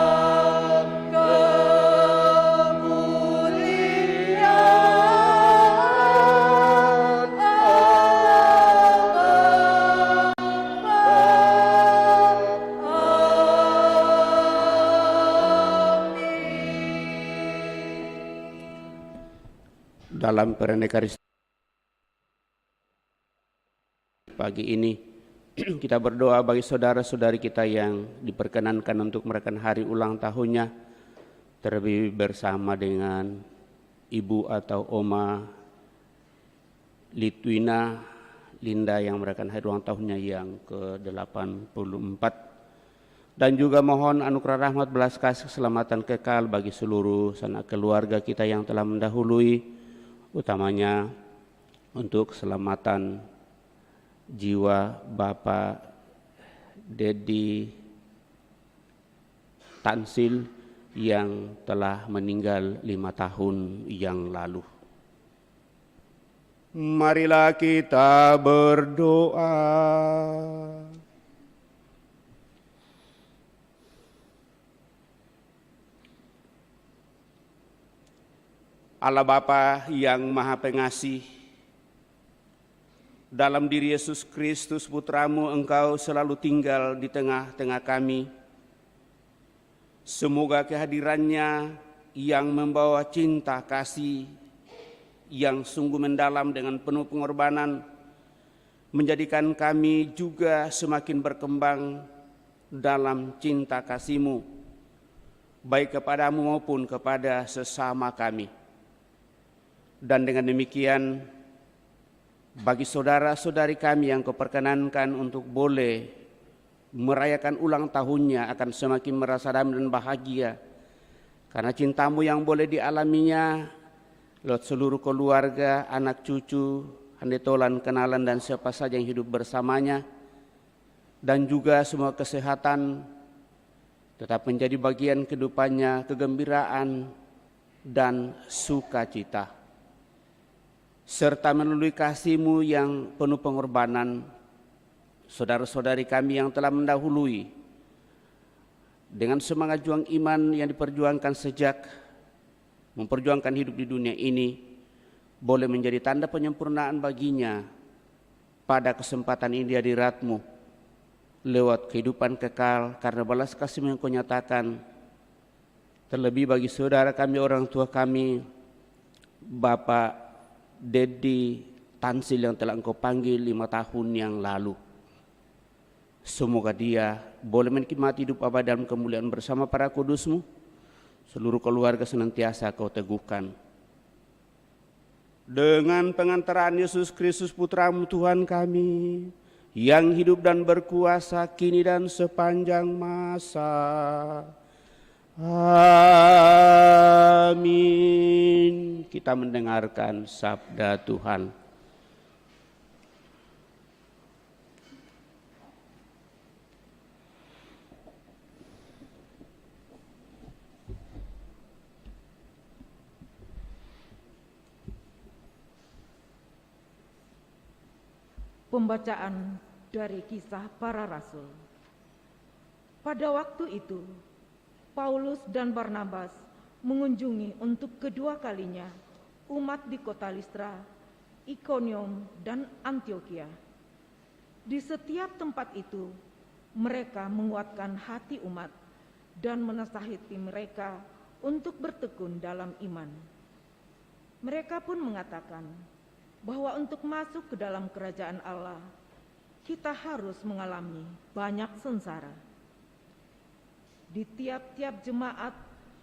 Speaker 5: dalam kemuliaan Allah
Speaker 6: Dalam perayaan Ekaristi pagi ini kita berdoa bagi saudara-saudari kita yang diperkenankan untuk merayakan hari ulang tahunnya, terlebih bersama dengan ibu atau oma Litwina Linda yang merayakan hari ulang tahunnya yang ke-84. Dan juga mohon anugerah rahmat belas kasih keselamatan kekal bagi seluruh sanak keluarga kita yang telah mendahului, utamanya untuk keselamatan jiwa Bapak Dedi Tansil yang telah meninggal 5 tahun yang lalu. Marilah kita berdoa. Allah Bapa yang Maha Pengasih, dalam diri Yesus Kristus Putramu Engkau selalu tinggal di tengah-tengah kami. Semoga kehadirannya yang membawa cinta kasih yang sungguh mendalam dengan penuh pengorbanan menjadikan kami juga semakin berkembang dalam cinta kasih-Mu, baik kepadamu maupun kepada sesama kami. Dan dengan demikian, bagi saudara-saudari kami yang Kau perkenankan untuk boleh merayakan ulang tahunnya akan semakin merasa damai dan bahagia, karena cinta-Mu yang boleh dialaminya lewat seluruh keluarga, anak cucu, handetolan, kenalan, dan siapa saja yang hidup bersamanya, dan juga semua kesehatan tetap menjadi bagian kehidupannya, kegembiraan dan sukacita. Serta melalui kasih-Mu yang penuh pengorbanan, saudara-saudari kami yang telah mendahului dengan semangat juang iman yang diperjuangkan sejak memperjuangkan hidup di dunia ini, boleh menjadi tanda penyempurnaan baginya pada kesempatan ini di hadirat-Mu lewat kehidupan kekal karena balas kasih-Mu yang Kau nyatakan. Terlebih bagi saudara kami, orang tua kami, Bapak Dedi Tansil yang telah Engkau panggil 5 tahun yang lalu. Semoga dia boleh menikmati hidup abadi dalam kemuliaan bersama para kudus-Mu. Seluruh keluarga senantiasa Kau teguhkan. Dengan pengantaran Yesus Kristus Putra-Mu Tuhan kami, yang hidup dan berkuasa kini dan sepanjang masa. Amin. Kita mendengarkan sabda Tuhan.
Speaker 7: Pembacaan dari Kisah Para Rasul. Pada waktu itu, Paulus dan Barnabas mengunjungi untuk kedua kalinya umat di kota Listra, Ikonium, dan Antiokhia. Di setiap tempat itu, mereka menguatkan hati umat dan menasihati mereka untuk bertekun dalam iman. Mereka pun mengatakan bahwa untuk masuk ke dalam kerajaan Allah, kita harus mengalami banyak sengsara. Di tiap-tiap jemaat,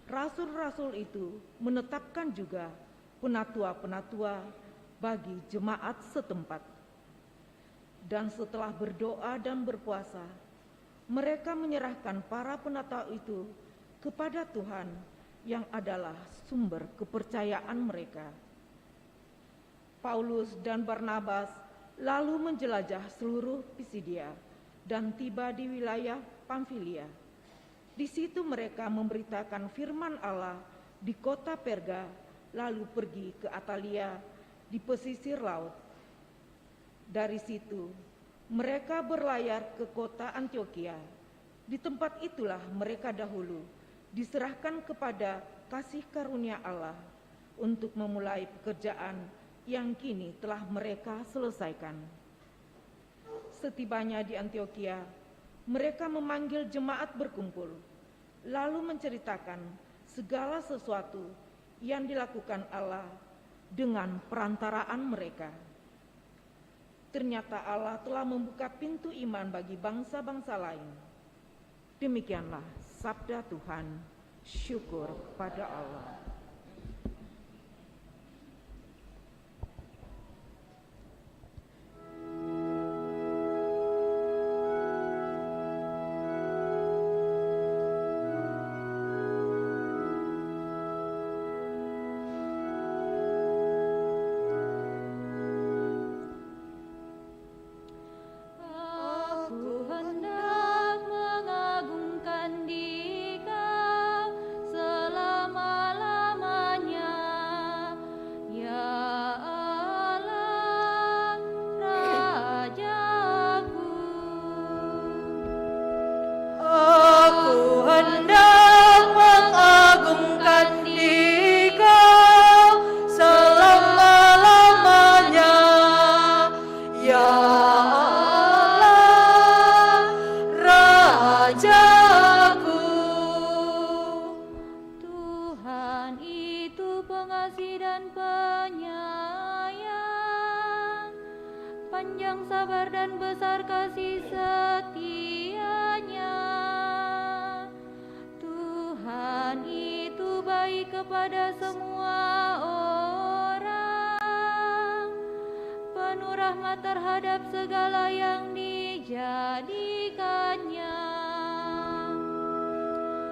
Speaker 7: rasul-rasul itu menetapkan juga penatua-penatua bagi jemaat setempat. Dan setelah berdoa dan berpuasa, mereka menyerahkan para penatua itu kepada Tuhan yang adalah sumber kepercayaan mereka. Paulus dan Barnabas lalu menjelajah seluruh Pisidia dan tiba di wilayah Pamfilia. Di situ mereka memberitakan firman Allah di kota Perga, lalu pergi ke Atalia di pesisir laut. Dari situ mereka berlayar ke kota Antiokhia. Di tempat itulah mereka dahulu diserahkan kepada kasih karunia Allah untuk memulai pekerjaan yang kini telah mereka selesaikan. Setibanya di Antiokhia, mereka memanggil jemaat berkumpul, lalu menceritakan segala sesuatu yang dilakukan Allah dengan perantaraan mereka. Ternyata Allah telah membuka pintu iman bagi bangsa-bangsa lain. Demikianlah sabda Tuhan. Syukur pada Allah.
Speaker 8: Aku hendak
Speaker 2: Ya Allah, Rajaku.
Speaker 8: Tuhan itu pengasih dan penyayang, panjang sabar dan besar kasih setianya. Tuhan itu baik kepada semua orang, penuh rahmat terhadap segala yang dijadikannya.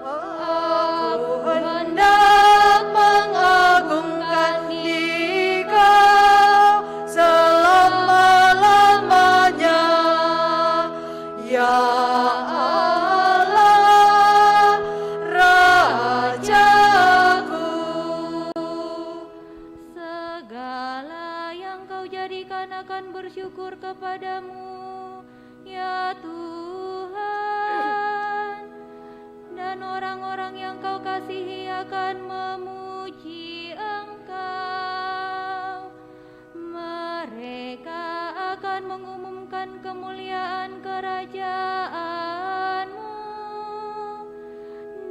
Speaker 2: Aku hendak mengagungkan Dikau selama-lamanya, ya Allah, Rajaku.
Speaker 8: Segala yang Kau jadikan akan bersyukur kepadamu, ya Tuhan. Dan orang-orang yang Kau kasihi akan memuji Engkau. Mereka akan mengumumkan kemuliaan kerajaan-Mu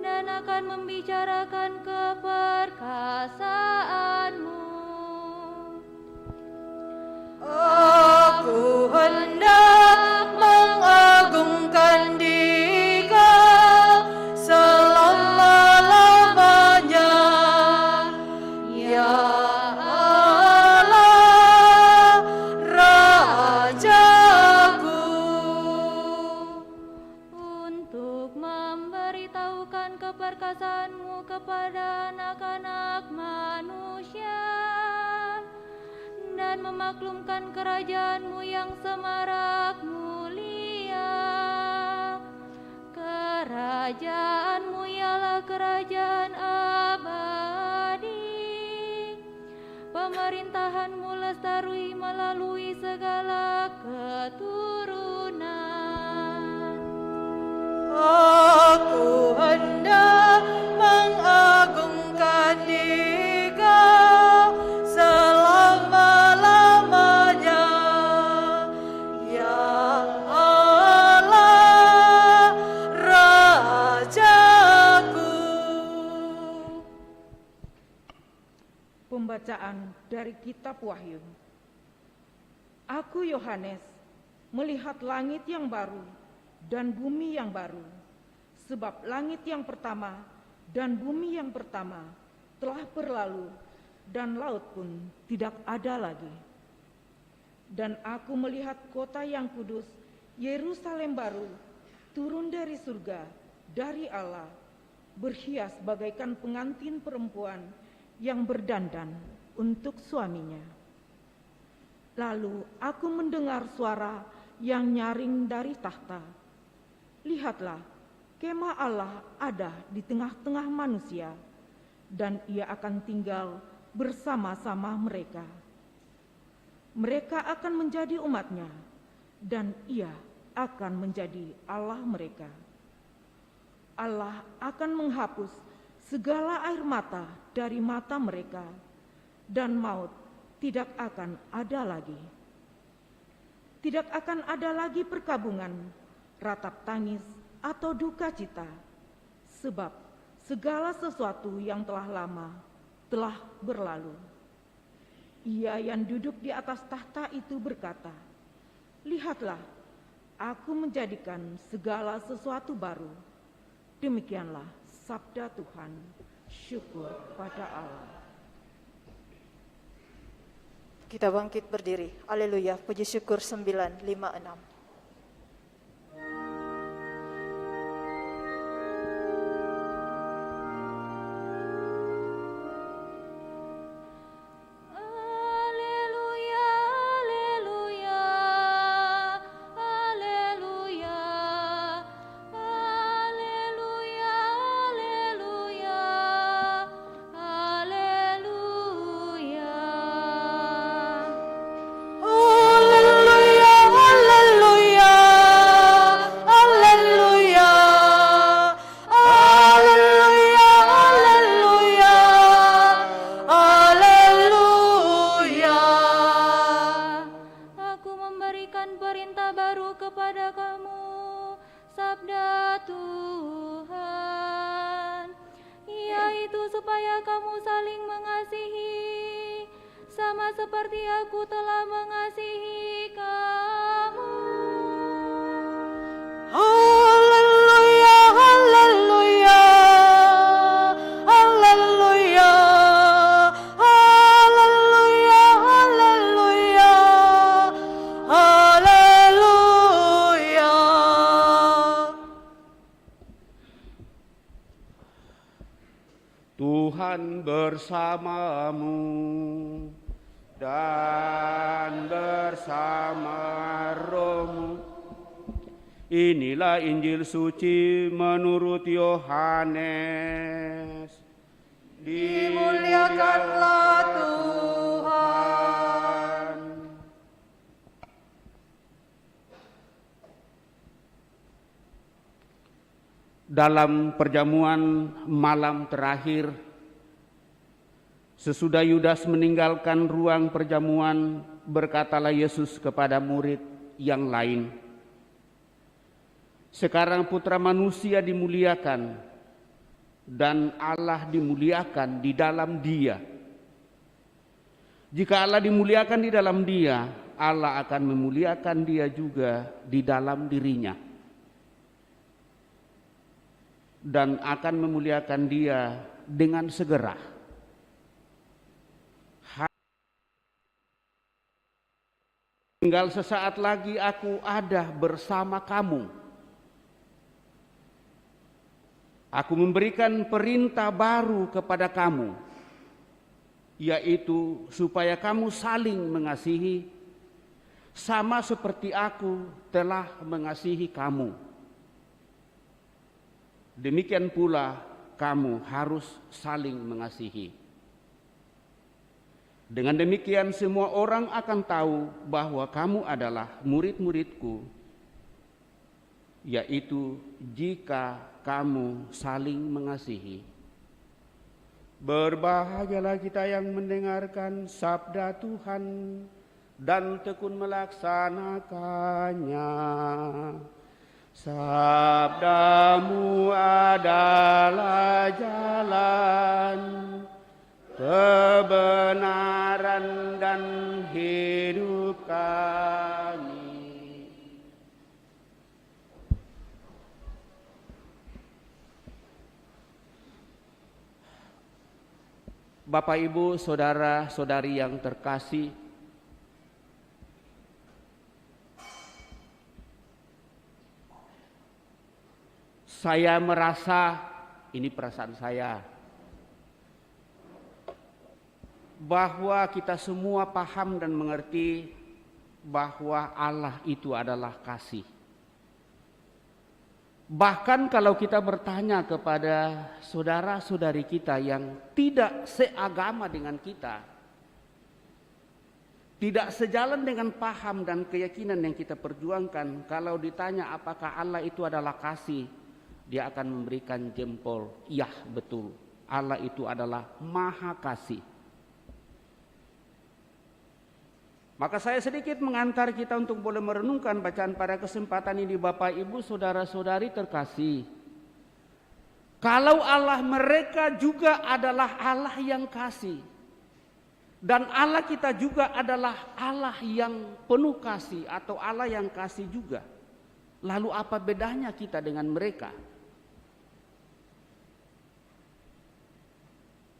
Speaker 8: dan akan membicarakan keperkasaan-Mu.
Speaker 2: Aku hendak mengagungkan Dikau selama-lamanya, ya Allah, Rajaku.
Speaker 8: Untuk memberitahukan keperkasaan-Mu kepada anak-anak manusia dan memaklumkan kerajaan-Mu yang semarak mulia. Kerajaan-Mu ialah kerajaan abadi. Pemerintahan-Mu lestari melalui segala keturunan.
Speaker 2: Aku hendak mengagungkan Dikau selama-lamanya, ya Allah, Rajaku.
Speaker 7: Pembacaan dari Kitab Wahyu. Aku Yohanes melihat langit yang baru dan bumi yang baru, sebab langit yang pertama dan bumi yang pertama telah berlalu dan laut pun tidak ada lagi. Dan aku melihat kota yang kudus, Yerusalem baru, turun dari surga, dari Allah, berhias bagaikan pengantin perempuan yang berdandan untuk suaminya. Lalu aku mendengar suara yang nyaring dari tahta. Lihatlah, kemah Allah ada di tengah-tengah manusia, dan Ia akan tinggal bersama-sama mereka. Mereka akan menjadi umat-Nya, dan Ia akan menjadi Allah mereka. Allah akan menghapus segala air mata dari mata mereka, dan maut tidak akan ada lagi. Tidak akan ada lagi perkabungan, ratap tangis, atau duka cita, sebab segala sesuatu yang telah lama telah berlalu. Ia yang duduk di atas tahta itu berkata, lihatlah, aku menjadikan segala sesuatu baru. Demikianlah sabda Tuhan. Syukur pada Allah.
Speaker 2: Kita bangkit berdiri. Haleluya. Puji syukur 956. Haleluya,
Speaker 8: memberikan perintah baru kepada kamu. Sabda Tuhan, yaitu supaya kamu saling mengasihi, sama seperti aku telah mengasihi kamu.
Speaker 3: Haleluya, haleluya, haleluya, haleluya, haleluya, haleluya.
Speaker 6: Tuhan bersamamu dan bersama rohmu. Inilah Injil suci menurut Yohanes.
Speaker 3: Dimuliakanlah Tuhan.
Speaker 6: Dalam perjamuan malam terakhir, sesudah Yudas meninggalkan ruang perjamuan, berkatalah Yesus kepada murid yang lain, "Sekarang Putra Manusia dimuliakan dan Allah dimuliakan di dalam Dia. Jika Allah dimuliakan di dalam Dia, Allah akan memuliakan Dia juga di dalam dirinya, dan akan memuliakan Dia dengan segera. Tinggal sesaat lagi aku ada bersama kamu. Aku memberikan perintah baru kepada kamu, yaitu supaya kamu saling mengasihi, sama seperti aku telah mengasihi kamu. Demikian pula kamu harus saling mengasihi. Dengan demikian semua orang akan tahu bahwa kamu adalah murid-muridku, yaitu jika kamu saling mengasihi." Berbahagialah kita yang mendengarkan sabda Tuhan dan tekun melaksanakannya. Sabdamu adalah jalan, kebenaran dan hidup kami. Bapak, Ibu, saudara-saudari yang terkasih, saya merasa, ini perasaan saya, bahwa kita semua paham dan mengerti bahwa Allah itu adalah kasih. Bahkan kalau kita bertanya kepada saudara-saudari kita yang tidak seagama dengan kita, tidak sejalan dengan paham dan keyakinan yang kita perjuangkan, kalau ditanya apakah Allah itu adalah kasih, dia akan memberikan jempol, "Iya, betul. Allah itu adalah Maha Kasih." Maka saya sedikit mengantar kita untuk boleh merenungkan bacaan pada kesempatan ini, Bapak, Ibu, saudara-saudari terkasih. Kalau Allah mereka juga adalah Allah yang kasih, dan Allah kita juga adalah Allah yang penuh kasih atau Allah yang kasih juga, lalu apa bedanya kita dengan mereka?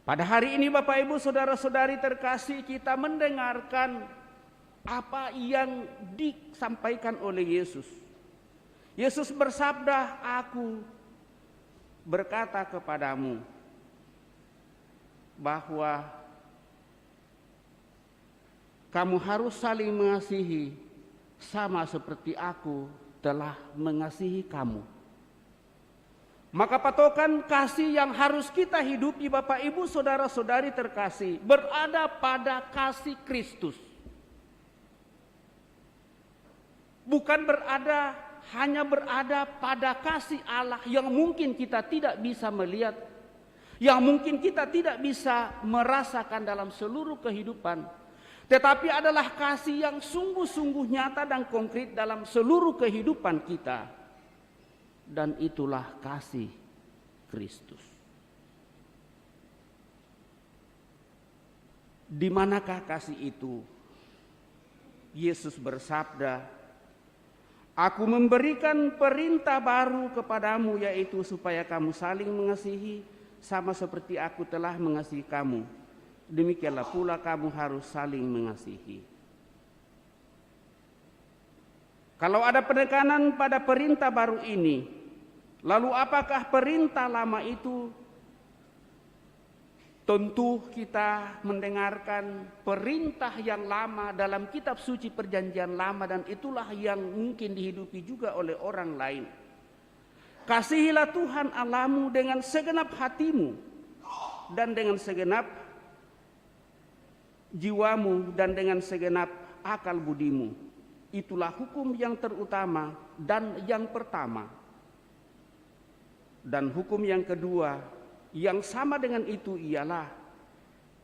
Speaker 6: Pada hari ini, Bapak, Ibu, saudara-saudari terkasih, kita mendengarkan apa yang disampaikan oleh Yesus. Yesus bersabda, "Aku berkata kepadamu bahwa kamu harus saling mengasihi sama seperti aku telah mengasihi kamu." Maka patokan kasih yang harus kita hidupi, Bapak, Ibu, saudara-saudari terkasih, berada pada kasih Kristus. Bukan hanya berada pada kasih Allah yang mungkin kita tidak bisa melihat, yang mungkin kita tidak bisa merasakan dalam seluruh kehidupan. tetapi adalah kasih yang sungguh-sungguh nyata dan konkret dalam seluruh kehidupan kita. Dan itulah kasih Kristus. Di manakah kasih itu? Yesus bersabda, "Aku memberikan perintah baru kepadamu, yaitu supaya kamu saling mengasihi, sama seperti aku telah mengasihi kamu. Demikianlah pula kamu harus saling mengasihi." Kalau ada penekanan pada perintah baru ini, lalu apakah perintah lama itu? Tentu kita mendengarkan perintah yang lama dalam kitab suci perjanjian lama, dan itulah yang mungkin dihidupi juga oleh orang lain. Kasihilah Tuhan Allahmu dengan segenap hatimu dan dengan segenap jiwamu dan dengan segenap akal budimu. Itulah hukum yang terutama dan yang pertama. Dan hukum yang kedua yang sama dengan itu ialah,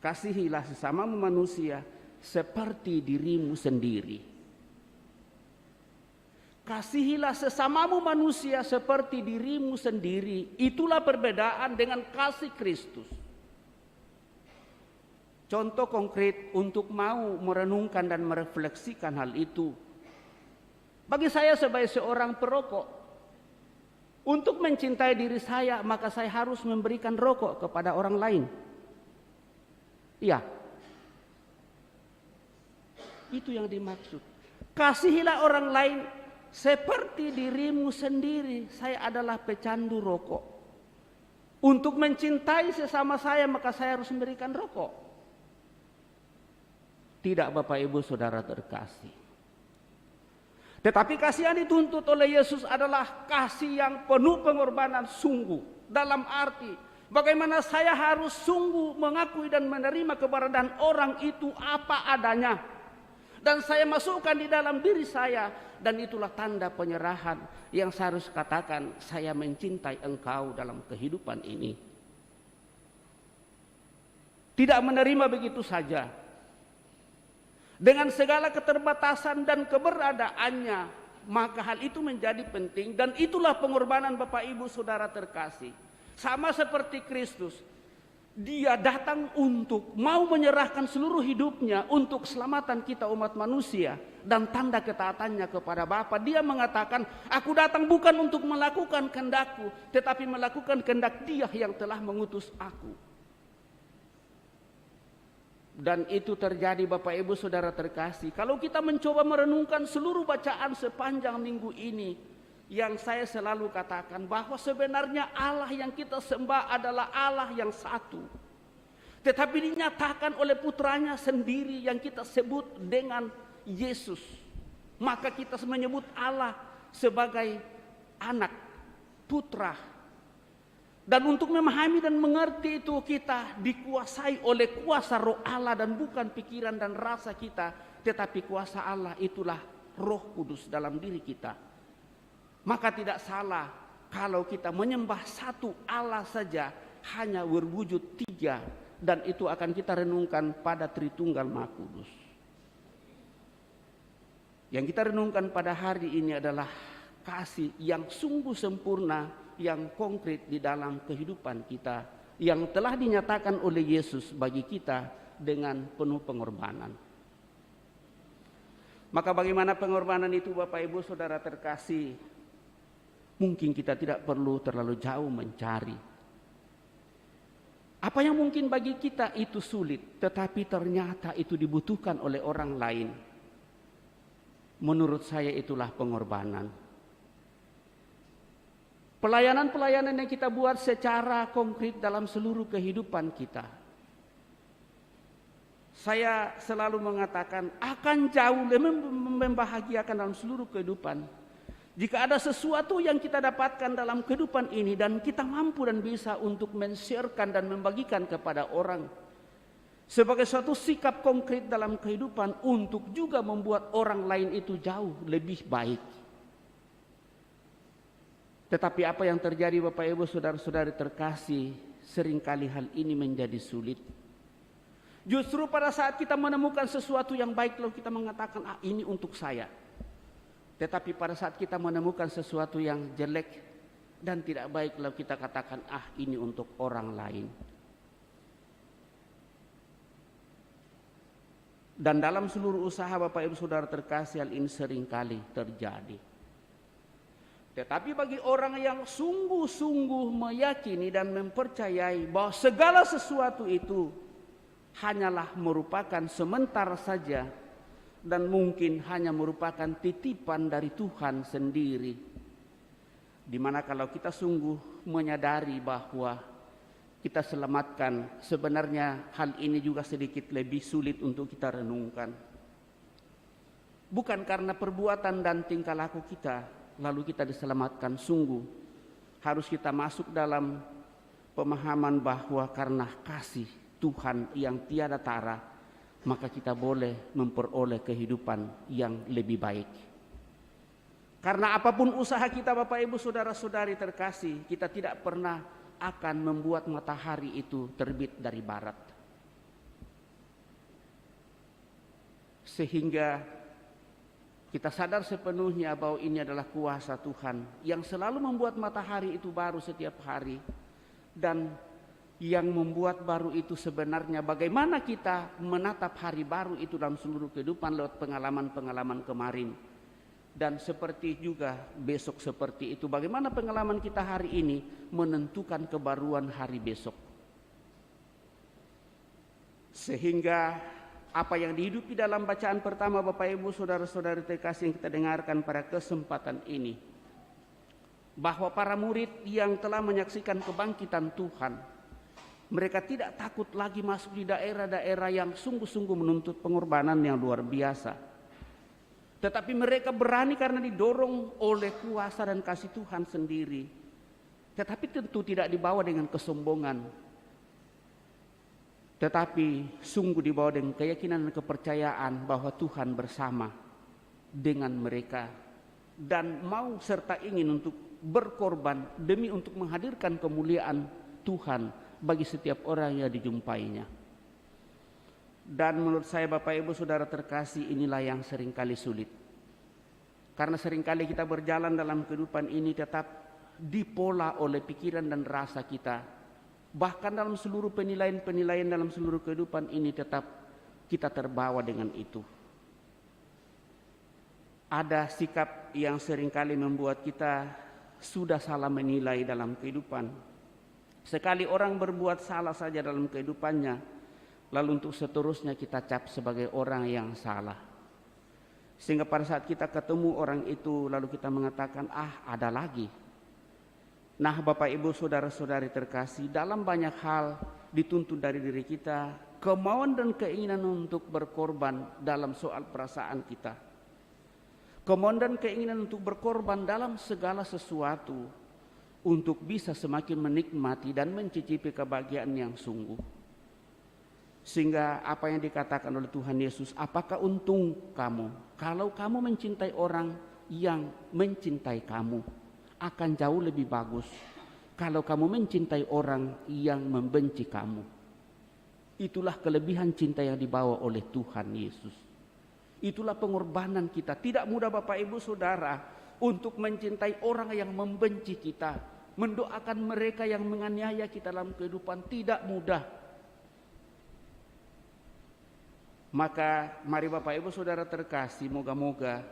Speaker 6: kasihilah sesamamu manusia seperti dirimu sendiri. Kasihilah sesamamu manusia seperti dirimu sendiri. Itulah perbedaan dengan kasih Kristus. Contoh konkret untuk mau merenungkan dan merefleksikan hal itu. Bagi saya sebagai seorang perokok, untuk mencintai diri saya, maka saya harus memberikan rokok kepada orang lain. Iya. Itu yang dimaksud. Kasihilah orang lain seperti dirimu sendiri. Saya adalah pecandu rokok. Untuk mencintai sesama saya, maka saya harus memberikan rokok. Tidak, Bapak Ibu Saudara terkasih. Tetapi kasih yang dituntut oleh Yesus adalah kasih yang penuh pengorbanan sungguh. Dalam arti bagaimana saya harus sungguh mengakui dan menerima keberadaan orang itu apa adanya. Dan saya masukkan di dalam diri saya. Dan itulah tanda penyerahan yang saya harus katakan, saya mencintai engkau dalam kehidupan ini. Tidak menerima begitu saja. Dengan segala keterbatasan dan keberadaannya, maka hal itu menjadi penting. Dan itulah pengorbanan Bapak Ibu Saudara terkasih. Sama seperti Kristus, Dia datang untuk mau menyerahkan seluruh hidupnya untuk keselamatan kita umat manusia. Dan tanda ketaatannya kepada Bapa. Dia mengatakan, aku datang bukan untuk melakukan kehendakku, tetapi melakukan kehendak Dia yang telah mengutus aku. Dan itu terjadi Bapak Ibu Saudara terkasih. Kalau kita mencoba merenungkan seluruh bacaan sepanjang minggu ini, yang saya selalu katakan bahwa sebenarnya Allah yang kita sembah adalah Allah yang satu. Tetapi dinyatakan oleh putranya sendiri yang kita sebut dengan Yesus. Maka kita menyebut Allah sebagai anak, putra. Dan untuk memahami dan mengerti itu kita dikuasai oleh kuasa roh Allah dan bukan pikiran dan rasa kita. Tetapi kuasa Allah itulah Roh Kudus dalam diri kita. Maka tidak salah kalau kita menyembah satu Allah saja, hanya berwujud tiga. Dan itu akan kita renungkan pada Tritunggal Maha Kudus. Yang kita renungkan pada hari ini adalah kasih yang sungguh sempurna, yang konkret di dalam kehidupan kita, yang telah dinyatakan oleh Yesus bagi kita dengan penuh pengorbanan. Maka bagaimana pengorbanan itu Bapak Ibu Saudara terkasih? Mungkin kita tidak perlu terlalu jauh mencari. Apa yang mungkin bagi kita itu sulit, tetapi ternyata itu dibutuhkan oleh orang lain. Menurut saya itulah pengorbanan. Pelayanan-pelayanan yang kita buat secara konkret dalam seluruh kehidupan kita. Saya selalu mengatakan akan jauh lebih membahagiakan dalam seluruh kehidupan jika ada sesuatu yang kita dapatkan dalam kehidupan ini dan kita mampu dan bisa untuk men-sharekan dan membagikan kepada orang sebagai suatu sikap konkret dalam kehidupan untuk juga membuat orang lain itu jauh lebih baik. Tetapi apa yang terjadi Bapak Ibu Saudara-saudari terkasih, seringkali hal ini menjadi sulit. Justru pada saat kita menemukan sesuatu yang baik lalu kita mengatakan, ah ini untuk saya. Tetapi pada saat kita menemukan sesuatu yang jelek dan tidak baik lalu kita katakan, ah ini untuk orang lain. Dan dalam seluruh usaha Bapak Ibu Saudara terkasih, hal ini seringkali terjadi. Tetapi bagi orang yang sungguh-sungguh meyakini dan mempercayai bahwa segala sesuatu itu hanyalah merupakan sementara saja dan mungkin hanya merupakan titipan dari Tuhan sendiri. Dimana kalau kita sungguh menyadari bahwa kita selamatkan, sebenarnya hal ini juga sedikit lebih sulit untuk kita renungkan. Bukan karena perbuatan dan tingkah laku kita lalu kita diselamatkan, sungguh harus kita masuk dalam pemahaman bahwa karena kasih Tuhan yang tiada tara, maka kita boleh memperoleh kehidupan yang lebih baik. Karena apapun usaha kita Bapak Ibu Saudara-saudari terkasih, kita tidak pernah akan membuat matahari itu terbit dari barat. Sehingga kita sadar sepenuhnya bahwa ini adalah kuasa Tuhan yang selalu membuat matahari itu baru setiap hari. Dan yang membuat baru itu sebenarnya bagaimana kita menatap hari baru itu dalam seluruh kehidupan lewat pengalaman-pengalaman kemarin. Dan seperti juga besok seperti itu, bagaimana pengalaman kita hari ini menentukan kebaruan hari besok. Sehingga apa yang dihidupi dalam bacaan pertama Bapak Ibu Saudara-saudari terkasih yang kita dengarkan pada kesempatan ini, bahwa para murid yang telah menyaksikan kebangkitan Tuhan, mereka tidak takut lagi masuk di daerah-daerah yang sungguh-sungguh menuntut pengorbanan yang luar biasa. Tetapi mereka berani karena didorong oleh kuasa dan kasih Tuhan sendiri. Tetapi tentu tidak dibawa dengan kesombongan. Tetapi sungguh dibawa dengan keyakinan dan kepercayaan bahwa Tuhan bersama dengan mereka. Dan mau serta ingin untuk berkorban demi untuk menghadirkan kemuliaan Tuhan bagi setiap orang yang dijumpainya. Dan menurut saya Bapak Ibu Saudara terkasih, inilah yang seringkali sulit. Karena seringkali kita berjalan dalam kehidupan ini tetap dipola oleh pikiran dan rasa kita. Bahkan dalam seluruh penilaian-penilaian dalam seluruh kehidupan ini tetap kita terbawa dengan itu. Ada sikap yang seringkali membuat kita sudah salah menilai dalam kehidupan. Sekali orang berbuat salah saja dalam kehidupannya, lalu untuk seterusnya kita cap sebagai orang yang salah. Sehingga pada saat kita ketemu orang itu lalu kita mengatakan, ah ada lagi. Nah Bapak Ibu Saudara-saudari terkasih, dalam banyak hal dituntut dari diri kita kemauan dan keinginan untuk berkorban dalam soal perasaan kita. Kemauan dan keinginan untuk berkorban dalam segala sesuatu untuk bisa semakin menikmati dan mencicipi kebahagiaan yang sungguh. Sehingga apa yang dikatakan oleh Tuhan Yesus, apakah untung kamu kalau kamu mencintai orang yang mencintai kamu? Akan jauh lebih bagus kalau kamu mencintai orang yang membenci kamu. Itulah kelebihan cinta yang dibawa oleh Tuhan Yesus. Itulah pengorbanan kita. Tidak mudah Bapak Ibu Saudara untuk mencintai orang yang membenci kita, mendoakan mereka yang menganiaya kita dalam kehidupan, tidak mudah. Maka mari Bapak Ibu Saudara terkasih, moga-moga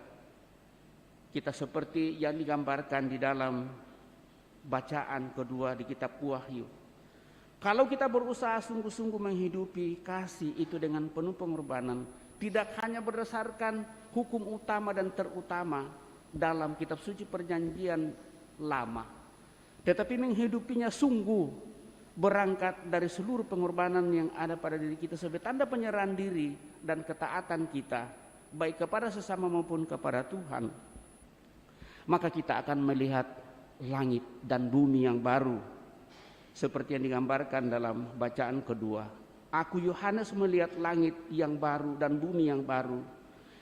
Speaker 6: kita seperti yang digambarkan di dalam bacaan kedua di kitab Wahyu. Kalau kita berusaha sungguh-sungguh menghidupi kasih itu dengan penuh pengorbanan, tidak hanya berdasarkan hukum utama dan terutama dalam kitab suci perjanjian lama, tetapi menghidupinya sungguh berangkat dari seluruh pengorbanan yang ada pada diri kita sebagai tanda penyerahan diri dan ketaatan kita baik kepada sesama maupun kepada Tuhan, maka kita akan melihat langit dan bumi yang baru seperti yang digambarkan dalam bacaan kedua. Aku Yohanes melihat langit yang baru dan bumi yang baru,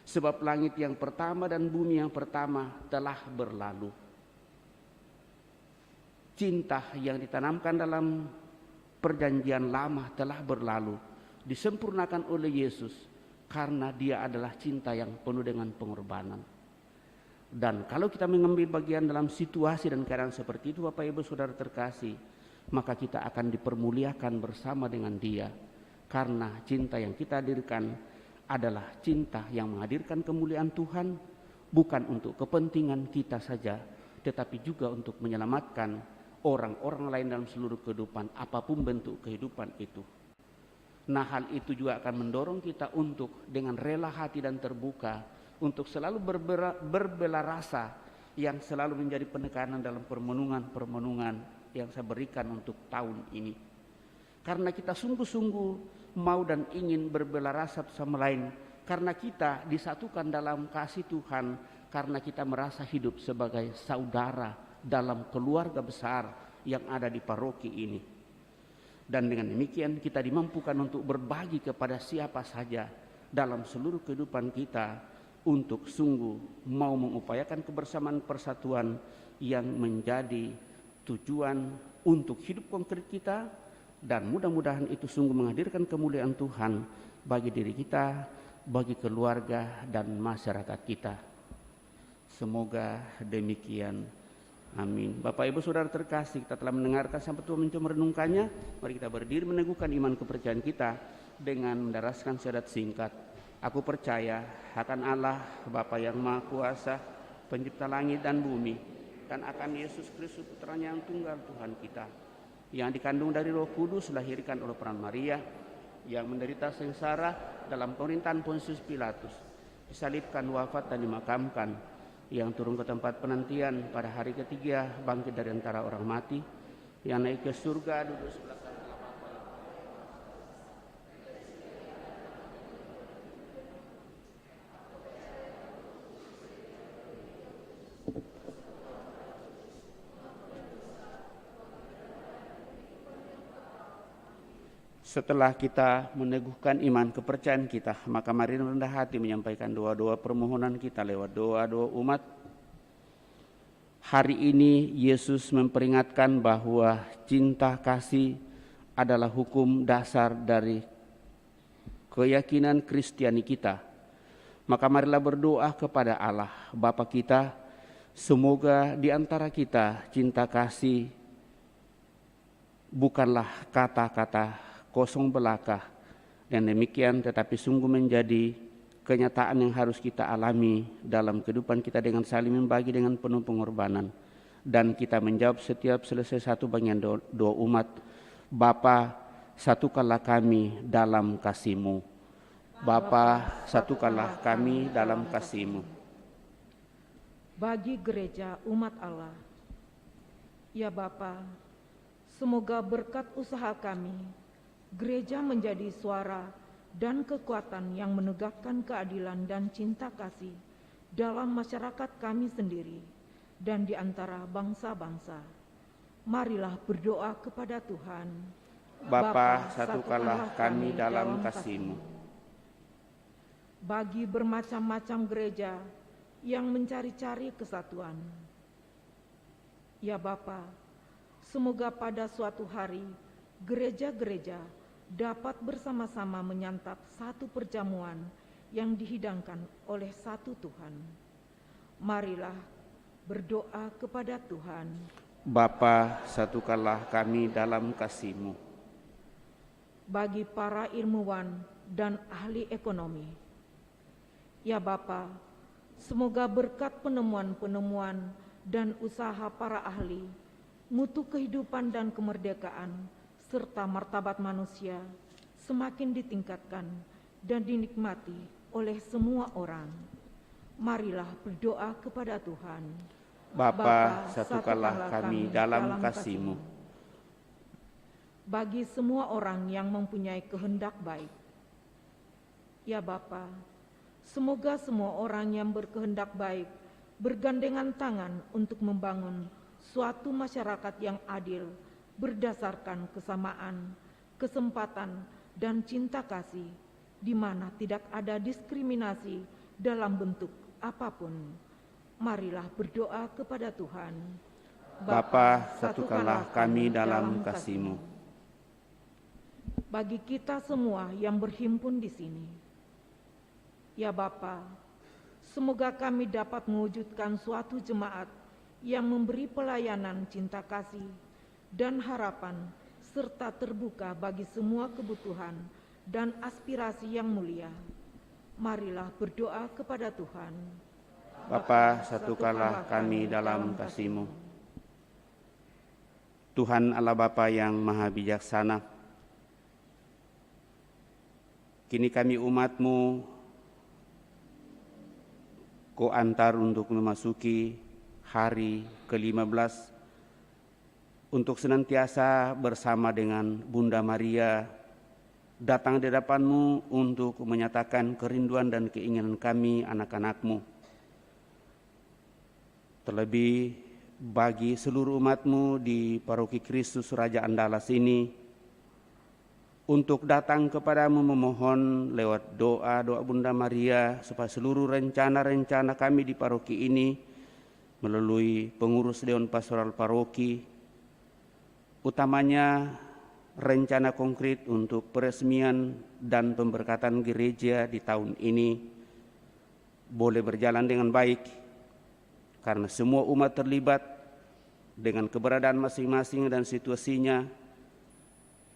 Speaker 6: sebab langit yang pertama dan bumi yang pertama telah berlalu. Cinta yang ditanamkan dalam perjanjian lama telah berlalu disempurnakan oleh Yesus karena Dia adalah cinta yang penuh dengan pengorbanan. Dan kalau kita mengambil bagian dalam situasi dan keadaan seperti itu, Bapak Ibu Saudara terkasih, maka kita akan dipermuliakan bersama dengan Dia, karena cinta yang kita hadirkan adalah cinta yang menghadirkan kemuliaan Tuhan, bukan untuk kepentingan kita saja, tetapi juga untuk menyelamatkan orang-orang lain dalam seluruh kehidupan, apapun bentuk kehidupan itu. Nah, hal itu juga akan mendorong kita untuk dengan rela hati dan terbuka untuk selalu berbela rasa yang selalu menjadi penekanan dalam permenungan yang saya berikan untuk tahun ini. Karena kita sungguh-sungguh mau dan ingin berbela rasa sama lain, karena kita disatukan dalam kasih Tuhan, karena kita merasa hidup sebagai saudara dalam keluarga besar yang ada di paroki ini. Dan dengan demikian kita dimampukan untuk berbagi kepada siapa saja dalam seluruh kehidupan kita, untuk sungguh mau mengupayakan kebersamaan persatuan yang menjadi tujuan untuk hidup konkret kita, dan mudah-mudahan itu sungguh menghadirkan kemuliaan Tuhan bagi diri kita, bagi keluarga dan masyarakat kita. Semoga demikian. Amin. Bapak Ibu Saudara terkasih, kita telah mendengarkan sampai Tuhan mencoba merenungkannya. Mari kita berdiri meneguhkan iman kepercayaan kita dengan mendaraskan syahadat singkat. Aku percaya akan Allah Bapa yang Maha Kuasa, Pencipta langit dan bumi, dan akan Yesus Kristus Putranya yang tunggal Tuhan kita, yang dikandung dari Roh Kudus, dilahirkan oleh peran Maria, yang menderita sengsara dalam pemerintahan Pontius Pilatus, disalibkan, wafat dan dimakamkan, yang turun ke tempat penantian, pada hari ketiga bangkit dari antara orang mati, yang naik ke surga, duduk sebelah kanan Allah Bapa. Setelah kita meneguhkan iman kepercayaan kita, maka mari rendah hati menyampaikan doa-doa permohonan kita lewat doa-doa umat. Hari ini Yesus memperingatkan bahwa cinta kasih adalah hukum dasar dari keyakinan Kristiani kita. Maka marilah berdoa kepada Allah Bapa kita, semoga di antara kita cinta kasih bukanlah kata-kata kosong belaka dan demikian, tetapi sungguh menjadi kenyataan yang harus kita alami dalam kehidupan kita dengan saling membagi dengan penuh pengorbanan. Dan kita menjawab setiap selesai satu bagian doa umat, Bapa, satukanlah kami dalam kasih-Mu. Bapa, satukanlah kami dalam kasih-Mu.
Speaker 7: Bagi gereja umat Allah, ya Bapa, semoga berkat usaha kami, gereja menjadi suara dan kekuatan yang menegakkan keadilan dan cinta kasih dalam masyarakat kami sendiri dan di antara bangsa-bangsa. Marilah berdoa kepada Tuhan.
Speaker 6: Bapa, satukanlah kami dalam kasih-Mu.
Speaker 7: Bagi bermacam-macam gereja yang mencari-cari kesatuan, ya Bapa, semoga pada suatu hari gereja-gereja dapat bersama-sama menyantap satu perjamuan yang dihidangkan oleh satu Tuhan. Marilah berdoa kepada Tuhan.
Speaker 6: Bapa, satukanlah kami dalam kasih-Mu.
Speaker 7: Bagi para ilmuwan dan ahli ekonomi, ya Bapa, semoga berkat penemuan-penemuan dan usaha para ahli, mutu kehidupan dan kemerdekaan, serta martabat manusia semakin ditingkatkan dan dinikmati oleh semua orang. Marilah berdoa kepada Tuhan.
Speaker 6: Bapa, satukanlah kami dalam kasih-Mu.
Speaker 7: Bagi semua orang yang mempunyai kehendak baik, ya Bapa, semoga semua orang yang berkehendak baik bergandengan tangan untuk membangun suatu masyarakat yang adil, berdasarkan kesamaan, kesempatan, dan cinta kasih, di mana tidak ada diskriminasi dalam bentuk apapun. Marilah berdoa kepada Tuhan.
Speaker 6: Bapa, satukanlah kami dalam kasih-Mu.
Speaker 7: bagi kita semua yang berhimpun di sini. Ya Bapa, semoga kami dapat mewujudkan suatu jemaat yang memberi pelayanan cinta kasih dan harapan serta terbuka bagi semua kebutuhan dan aspirasi yang mulia. Marilah berdoa kepada Tuhan.
Speaker 6: Bapa, satukanlah kami dalam kasih-Mu. Tuhan Allah Bapa yang Maha Bijaksana, kini kami umat-Mu Kau antar untuk memasuki hari ke-15 untuk senantiasa bersama dengan Bunda Maria datang di hadapan-Mu untuk menyatakan kerinduan dan keinginan kami anak-anak-Mu. Terlebih bagi seluruh umat-Mu di Paroki Kristus Raja Andalas ini, untuk datang kepadamu memohon lewat doa-doa Bunda Maria supaya seluruh rencana-rencana kami di paroki ini melalui pengurus Dewan Pastoral Paroki, utamanya rencana konkret untuk peresmian dan pemberkatan gereja di tahun ini boleh berjalan dengan baik, karena semua umat terlibat dengan keberadaan masing-masing dan situasinya,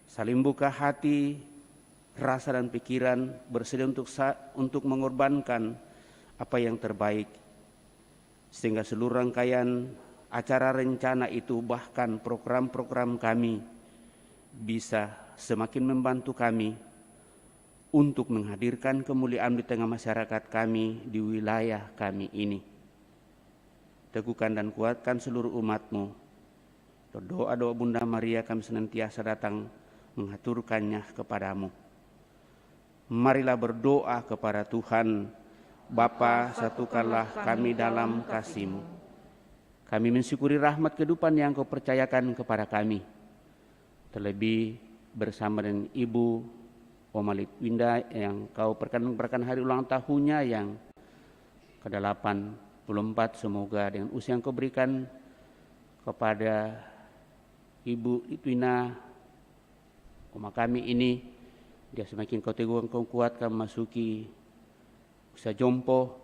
Speaker 6: saling buka hati, rasa dan pikiran, bersedia untuk mengorbankan apa yang terbaik, sehingga seluruh rangkaian acara rencana itu bahkan program-program kami bisa semakin membantu kami untuk menghadirkan kemuliaan di tengah masyarakat kami di wilayah kami ini. Teguhkan dan kuatkan seluruh umat-Mu. Doa-doa Bunda Maria kami senantiasa datang mengaturkannya kepadamu. Marilah berdoa kepada Tuhan. Bapa, satukanlah kami dalam kasih-Mu. Kami mensyukuri rahmat kehidupan yang Kau percayakan kepada kami. Terlebih bersama dengan Ibu Oma Litwinda yang Kau perkenankan hari ulang tahunnya yang ke-84. Semoga dengan usia yang Kau berikan kepada Ibu Litwina, Oma kami ini, dia semakin Kau teguhkan, Kau kuatkan memasuki usia jompo.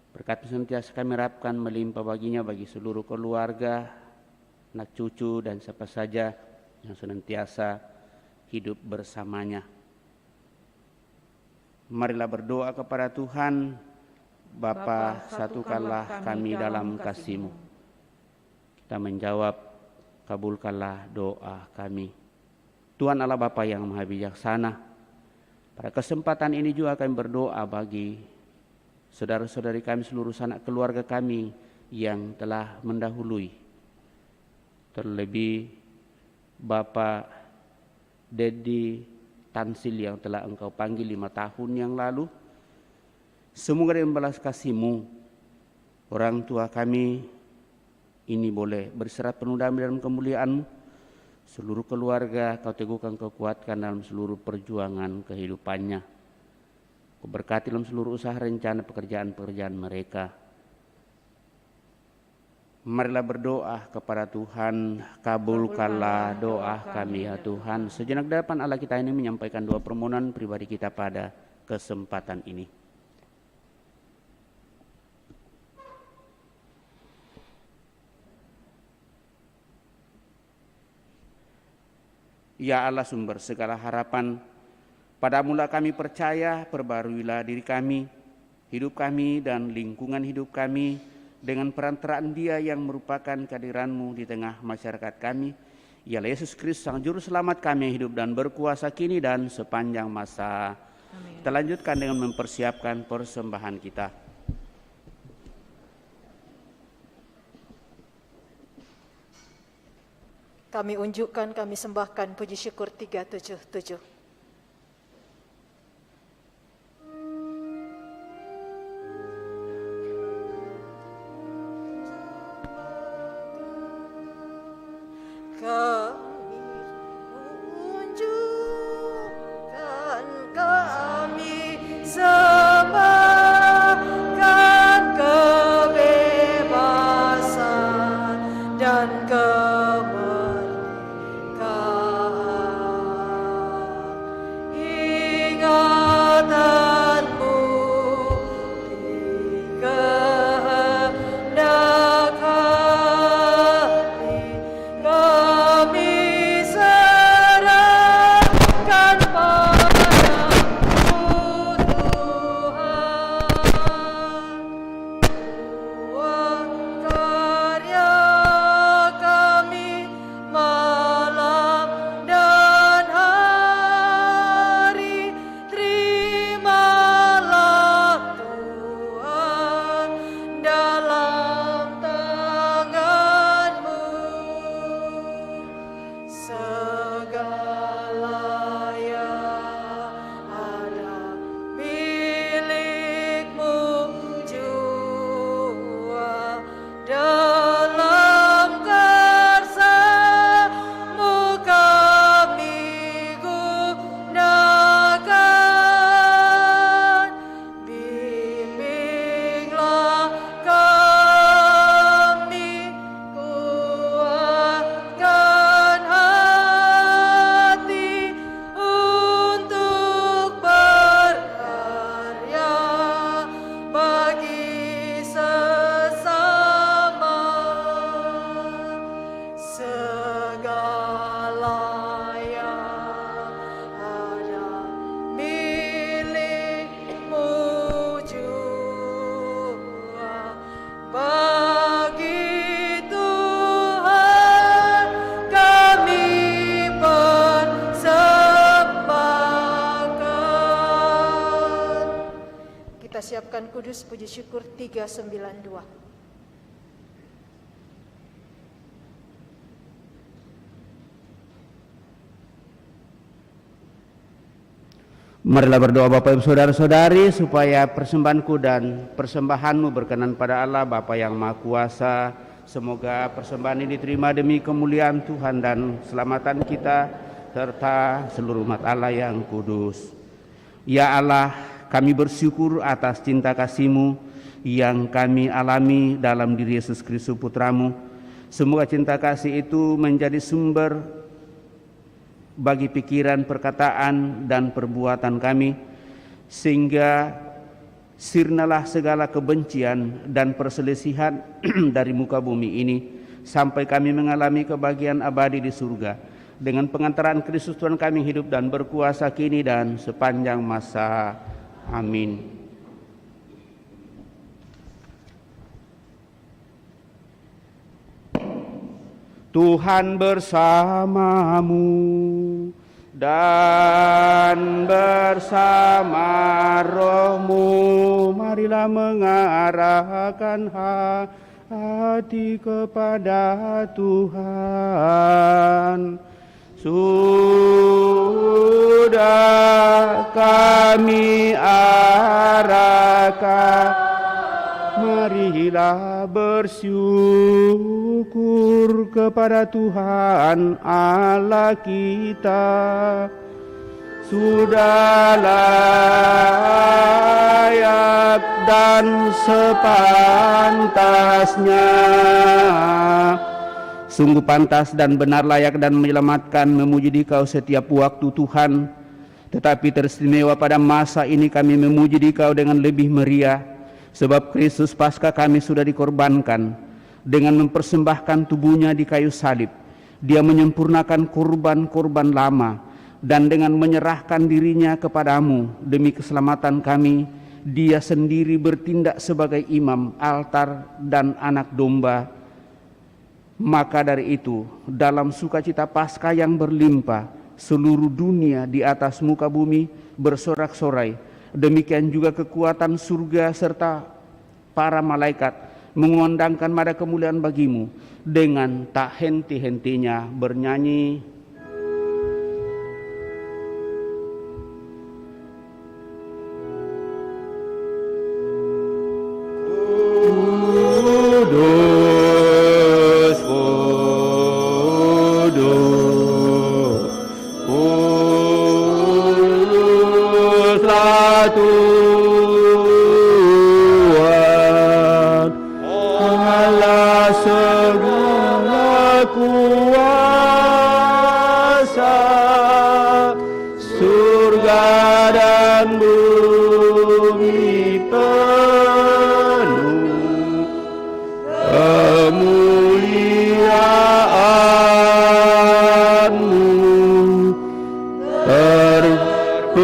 Speaker 6: Berkat senantiasa kami harapkan melimpah baginya, bagi seluruh keluarga, anak cucu dan siapa saja yang senantiasa hidup bersamanya. Marilah berdoa kepada Tuhan. Bapa, satukanlah kami dalam kasih-Mu. Kita menjawab, kabulkanlah doa kami. Tuhan Allah Bapa yang Maha Bijaksana, pada kesempatan ini juga kami berdoa bagi saudara-saudari kami, seluruh sanak keluarga kami yang telah mendahului. Terlebih Bapak Dedi Tansil yang telah Engkau panggil 5 tahun yang lalu. Semoga dengan belas kasih-Mu, orang tua kami ini boleh berserah penuh damai dalam kemuliaan-Mu. Seluruh keluarga Kau teguhkan, Kau kuatkan dalam seluruh perjuangan kehidupannya. Kau berkati dalam seluruh usaha rencana pekerjaan-pekerjaan mereka. Marilah berdoa kepada Tuhan. Kabulkanlah doa kami ya Tuhan. Sejenak di hadapan Allah kita ini menyampaikan doa permohonan pribadi kita pada kesempatan ini. Ya Allah, sumber segala harapan, Padamu-lah kami percaya, perbaruilah diri kami, hidup kami dan lingkungan hidup kami dengan perantaraan Dia yang merupakan kehadiran-Mu di tengah masyarakat kami. Ialah Yesus Kristus, Sang Juru Selamat kami yang hidup dan berkuasa kini dan sepanjang masa. Amin. Kita lanjutkan dengan mempersiapkan persembahan kita.
Speaker 2: Kami unjukkan, kami sembahkan puji syukur 377. Pasukan Kudus Puji Syukur 392.
Speaker 6: Marilah berdoa Bapak Ibu Saudara-saudari supaya persembahanku dan persembahanmu berkenan pada Allah Bapa yang Maha Kuasa. Semoga persembahan ini diterima demi kemuliaan Tuhan dan keselamatan kita serta seluruh umat Allah yang kudus. Ya Allah, kami bersyukur atas cinta kasih-Mu yang kami alami dalam diri Yesus Kristus Putra-Mu. Semoga cinta kasih itu menjadi sumber bagi pikiran, perkataan, dan perbuatan kami, sehingga sirnalah segala kebencian dan perselisihan dari muka bumi ini, sampai kami mengalami kebahagiaan abadi di surga. Dengan pengantaran Kristus Tuhan kami hidup dan berkuasa kini dan sepanjang masa. Amin. Tuhan bersamamu dan bersama rohmu. Marilah mengarahkan hati kepada Tuhan. Sudah kami arahkan, marilah bersyukur kepada Tuhan Allah kita. Sudah layak dan sepantasnya, sungguh pantas dan benar, layak dan menyelamatkan, memuji Dikau setiap waktu Tuhan. Tetapi teristimewa pada masa ini kami memuji Dikau dengan lebih meriah, sebab Kristus Paskah kami sudah dikorbankan dengan mempersembahkan tubuhnya di kayu salib. Dia menyempurnakan korban-korban lama, dan dengan menyerahkan dirinya kepadamu demi keselamatan kami, Dia sendiri bertindak sebagai imam, altar, dan anak domba. Maka dari itu, dalam sukacita Paskah yang berlimpah, seluruh dunia di atas muka bumi bersorak-sorai. Demikian juga kekuatan surga serta para malaikat mengumandangkan pada kemuliaan bagimu dengan tak henti-hentinya bernyanyi. Kudus, kudus, kuduslah Tuhan, Allah segala kuasa, surga dan bumi penuh kemuliaan-Mu. Terpujilah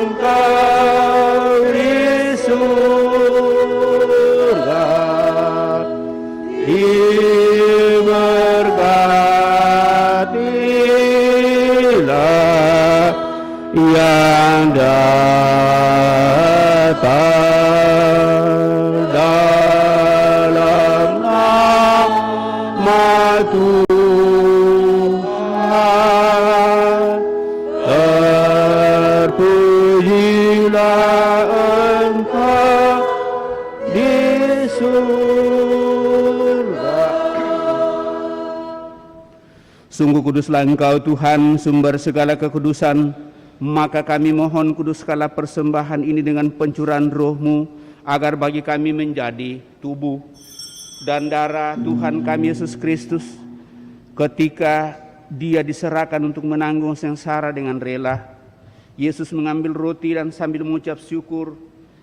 Speaker 6: Engkau di surga, diberkatilah yang datang dalam nama Tuhan. Terpujilah Engkau di surga. Sungguh kuduslah Engkau Tuhan, sumber segala kekudusan. Maka kami mohon kuduskanlah persembahan ini dengan pencurahan Roh-Mu, agar bagi kami menjadi tubuh dan darah Tuhan kami Yesus Kristus, ketika Dia diserahkan untuk menanggung sengsara dengan rela. Yesus mengambil roti dan sambil mengucap syukur,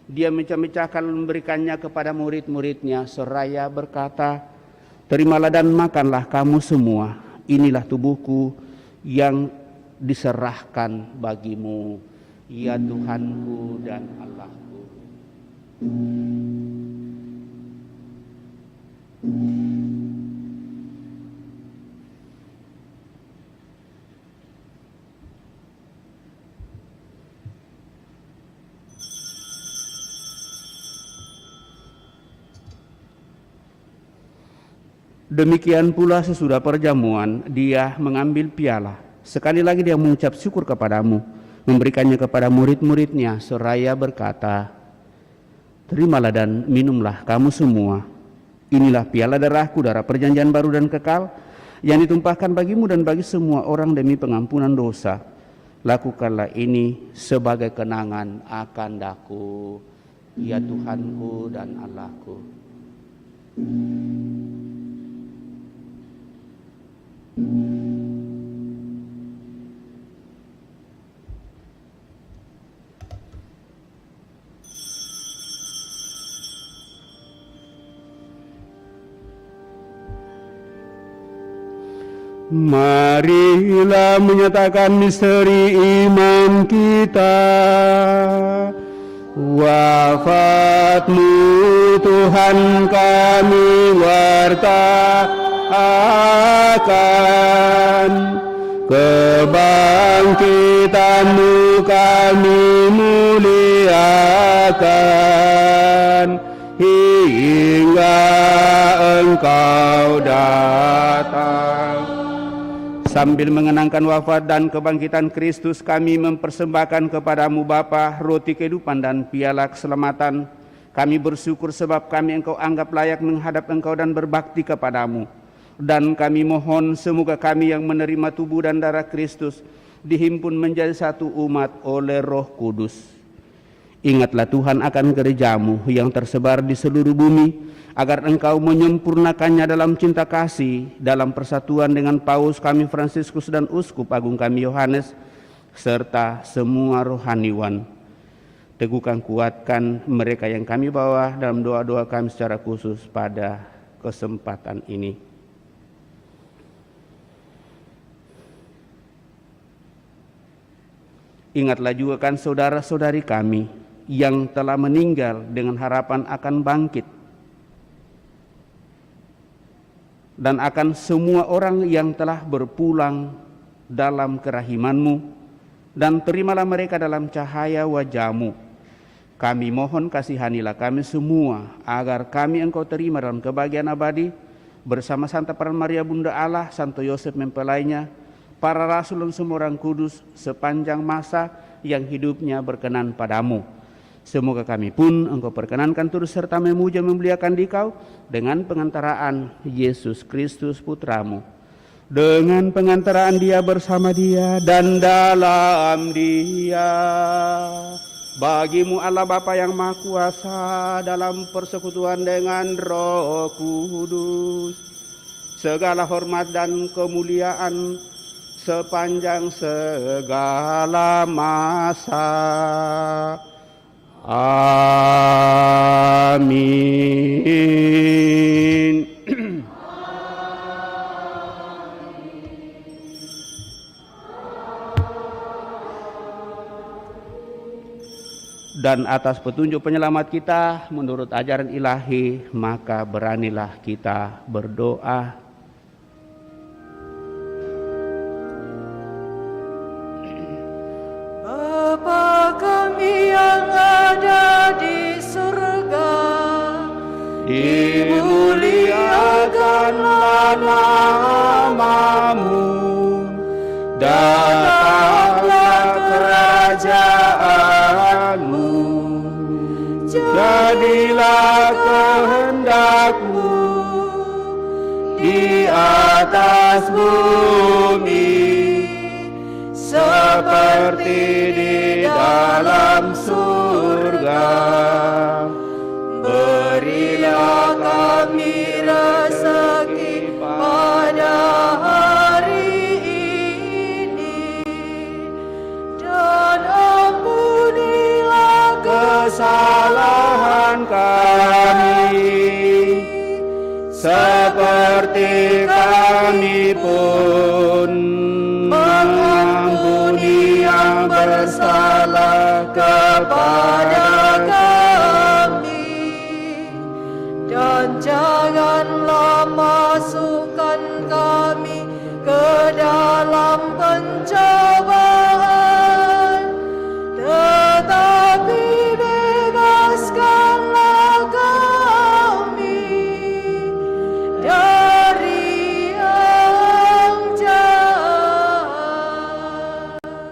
Speaker 6: Dia mecah-mecahkan lalu memberikannya kepada murid-muridnya seraya berkata, "Terimalah dan makanlah kamu semua, inilah tubuhku yang diserahkan bagimu." Ya Tuhanku dan Allahku. Demikian pula sesudah perjamuan, dia mengambil piala. Sekali lagi dia mengucap syukur kepadamu, memberikannya kepada murid-muridnya, seraya berkata, "Terimalah dan minumlah kamu semua. Inilah piala darahku, darah perjanjian baru dan kekal, yang ditumpahkan bagimu dan bagi semua orang demi pengampunan dosa. Lakukanlah ini sebagai kenangan akan daku, ya Tuhanku dan Allahku." Marilah menyatakan misteri iman kita. Wafatmu Tuhan kami wartakan, kebangkitanmu kami muliakan, hingga Engkau datang. Sambil mengenangkan wafat dan kebangkitan Kristus, kami mempersembahkan kepadamu Bapa roti kehidupan dan piala keselamatan. Kami bersyukur sebab kami Engkau anggap layak menghadap Engkau dan berbakti kepadamu. Dan kami mohon semoga kami yang menerima tubuh dan darah Kristus dihimpun menjadi satu umat oleh Roh Kudus. Ingatlah Tuhan akan gerejamu yang tersebar di seluruh bumi, agar Engkau menyempurnakannya dalam cinta kasih, dalam persatuan dengan Paus kami Fransiskus dan Uskup Agung kami Yohanes, serta semua rohaniwan. Teguhkan, kuatkan mereka yang kami bawa dalam doa-doa kami secara khusus pada kesempatan ini. Ingatlah juga kan saudara-saudari kami yang telah meninggal dengan harapan akan bangkit, dan akan semua orang yang telah berpulang dalam kerahiman-Mu, dan terimalah mereka dalam cahaya wajah-Mu. Kami mohon kasihanilah kami semua, agar kami Engkau terima dalam kebahagiaan abadi, bersama Santa Peran Maria Bunda Allah, Santo Yosef mempelainya, para rasul dan semua orang kudus, sepanjang masa yang hidupnya berkenan padamu. Semoga kami pun Engkau perkenankan turut serta memuja memuliakan Dikau dengan pengantaraan Yesus Kristus Putramu. Dengan pengantaraan Dia, bersama Dia, dan dalam Dia. Bagimu Allah Bapa yang Maha Kuasa, dalam persekutuan dengan Roh Kudus, segala hormat dan kemuliaan sepanjang segala masa. Amin. Dan atas petunjuk penyelamat kita menurut ajaran ilahi, maka beranilah kita berdoa.
Speaker 2: Bapa kami yang ada di surga,
Speaker 6: dimuliakanlah namamu, datanglah kerajaanmu, jadilah kehendak-Mu di atas bumi seperti di dalam surga. Berilah kami rezeki pada hari ini, dan ampunilah kesalahan kami, seperti kami pun mengampuni yang bersalah kepada kami, dan janganlah masukkan kami ke dalam pencobaan, tetapi bebaskanlah kami dari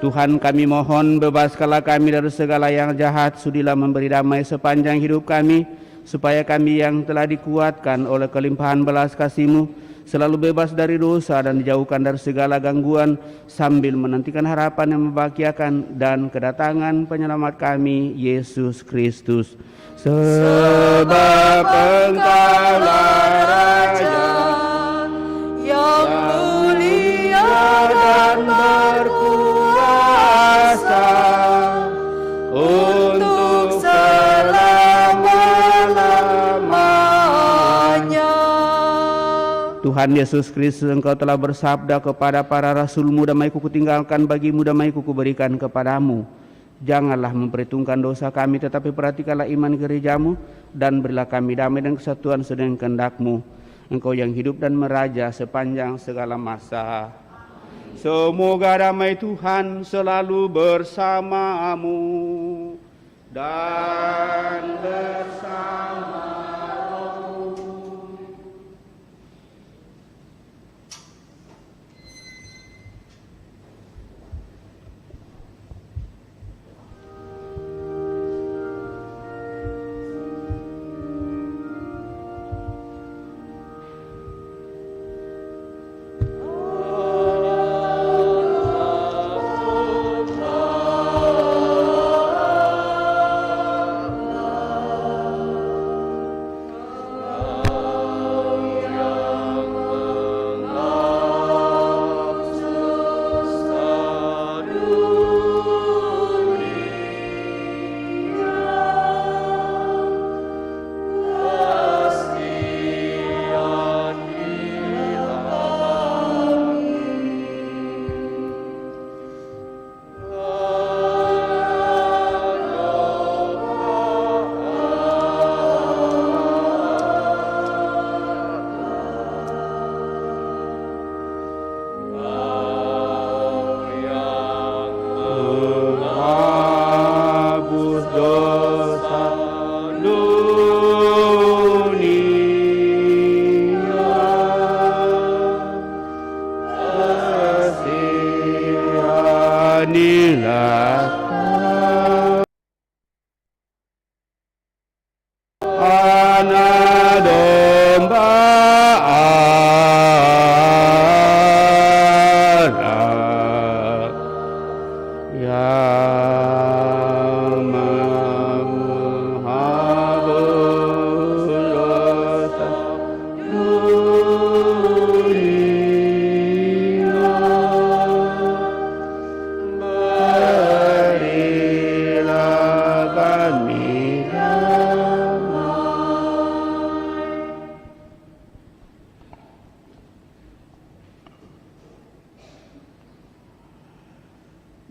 Speaker 6: Tuhan kami mohon, bebaskanlah kami dari segala yang jahat, sudilah memberi damai sepanjang hidup kami, supaya kami yang telah dikuatkan oleh kelimpahan belas kasih-Mu, selalu bebas dari dosa dan dijauhkan dari segala gangguan, sambil menantikan harapan yang membahagiakan dan kedatangan penyelamat kami, Yesus Kristus. Sebab Engkaulah Raja yang mulia dan berkuasa untuk selama-lamanya. Tuhan Yesus Kristus, Engkau telah bersabda kepada para rasul-Mu, damai-Ku kutinggalkan bagimu, damai-Ku kuberikan kepadamu. Janganlah memperhitungkan dosa kami, tetapi perhatikanlah iman gereja-Mu, dan berilah kami damai dan kesatuan sedang kehendak-Mu. Engkau yang hidup dan meraja sepanjang segala masa. Semoga damai Tuhan selalu bersamamu dan bersama rohmu.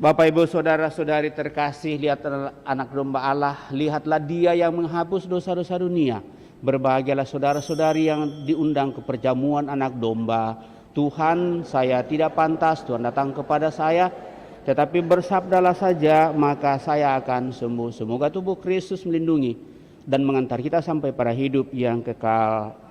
Speaker 6: Bapak, Ibu, Saudara-saudari terkasih, lihatlah anak domba Allah, lihatlah Dia yang menghapus dosa-dosa dunia. Berbahagialah saudara-saudari yang diundang ke perjamuan anak domba. Tuhan, saya tidak pantas Tuhan datang kepada saya, tetapi bersabdalah saja, maka saya akan sembuh. Semoga tubuh Kristus melindungi dan mengantar kita sampai pada hidup yang kekal.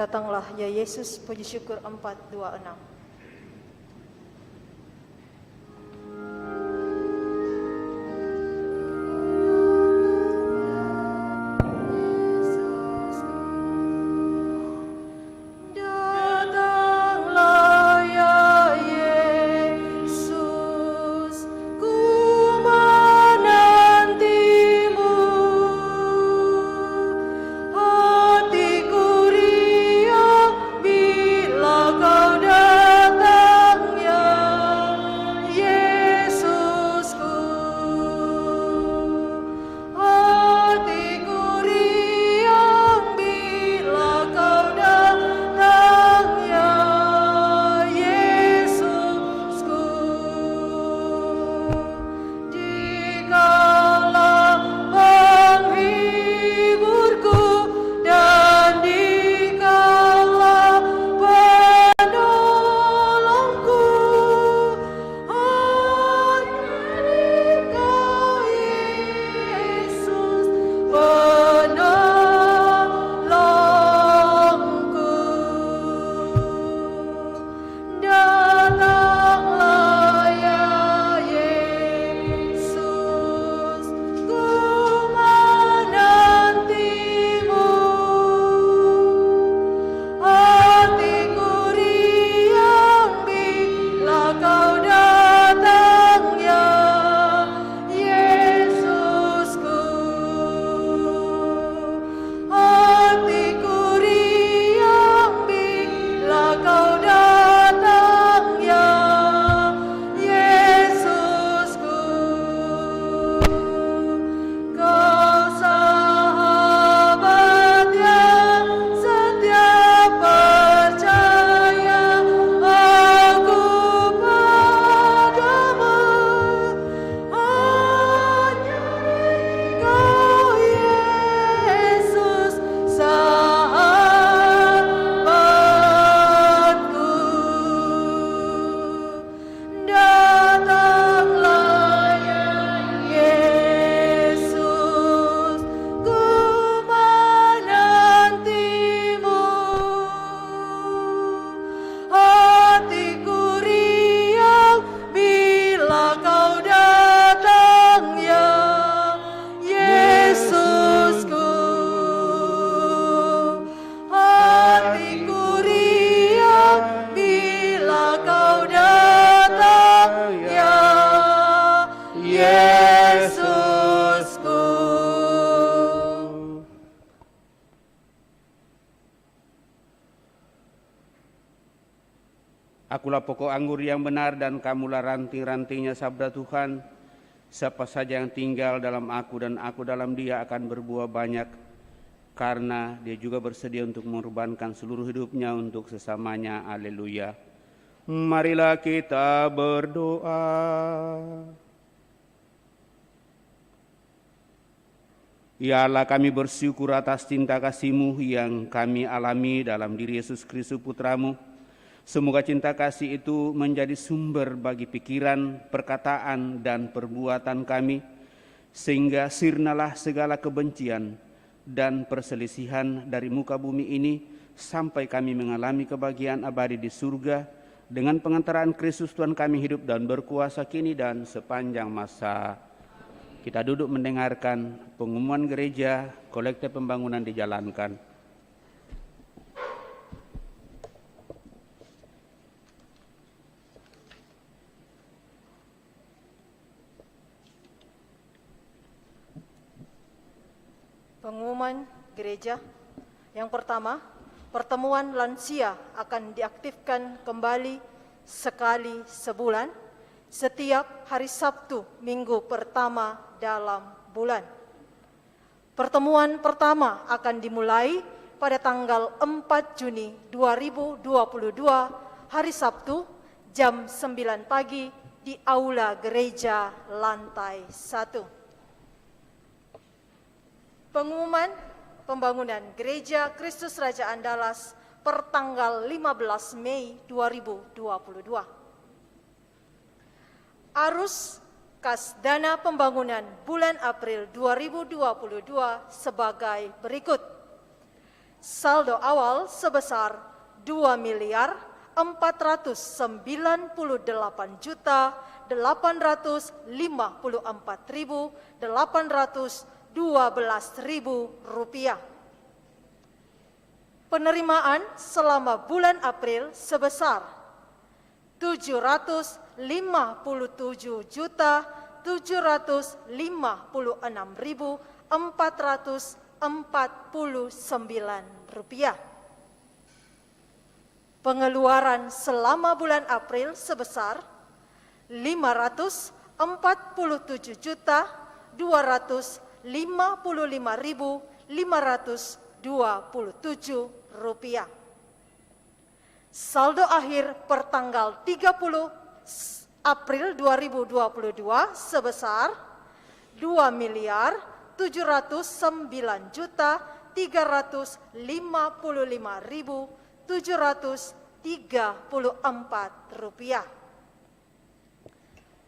Speaker 2: Datanglah ya Yesus, puji syukur 426.
Speaker 6: Akulah pokok anggur yang benar dan kamulah ranting-rantingnya, sabda Tuhan. Siapa saja yang tinggal dalam aku dan aku dalam dia akan berbuah banyak, karena dia juga bersedia untuk mengorbankan seluruh hidupnya untuk sesamanya. Haleluya. Marilah kita berdoa. Ya Allah, kami bersyukur atas cinta kasih-Mu yang kami alami dalam diri Yesus Kristus Putra-Mu. Semoga cinta kasih itu menjadi sumber bagi pikiran, perkataan, dan perbuatan kami, sehingga sirnalah segala kebencian dan perselisihan dari muka bumi ini, sampai kami mengalami kebahagiaan abadi di surga, dengan pengantaran Kristus Tuhan kami hidup dan berkuasa kini dan sepanjang masa. Kita duduk mendengarkan pengumuman gereja, kolekte pembangunan dijalankan.
Speaker 2: Pengumuman gereja. Yang pertama, pertemuan lansia akan diaktifkan kembali sekali sebulan, setiap hari Sabtu minggu pertama dalam bulan. Pertemuan pertama akan dimulai pada tanggal 4 Juni 2022, hari Sabtu, jam 9 pagi di Aula Gereja lantai 1. Pengumuman pembangunan Gereja Kristus Raja Andalas per tanggal 15 Mei 2022. Arus kas dana pembangunan bulan April 2022 sebagai berikut. Saldo awal sebesar 2.898.854.812 rupiah. Penerimaan selama bulan April sebesar 756.449 rupiah. Pengeluaran selama bulan April sebesar 547.255.527 rupiah. Saldo akhir pertanggal 30 April 2022 sebesar 2.709.355.734 rupiah.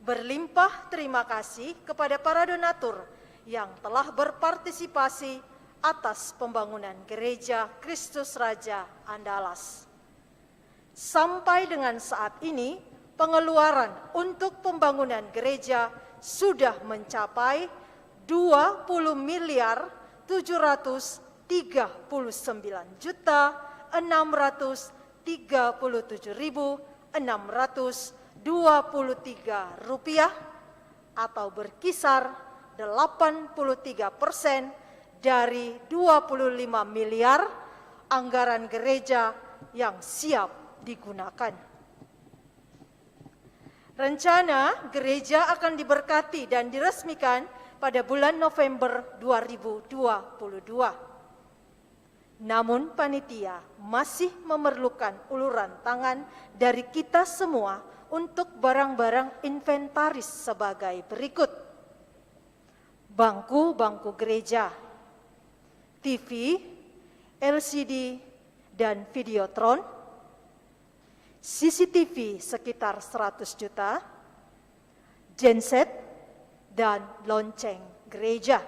Speaker 2: Berlimpah terima kasih kepada para donatur yang telah berpartisipasi atas pembangunan Gereja Kristus Raja Andalas. Sampai dengan saat ini, pengeluaran untuk pembangunan gereja sudah mencapai 20.079.637.623 rupiah atau berkisar 83% dari 25 miliar anggaran gereja yang siap digunakan. Rencana gereja akan diberkati dan diresmikan pada bulan November 2022. Namun panitia masih memerlukan uluran tangan dari kita semua untuk barang-barang inventaris sebagai berikut: bangku-bangku gereja, TV, LCD, dan Videotron, CCTV sekitar 100 juta, genset, dan lonceng gereja.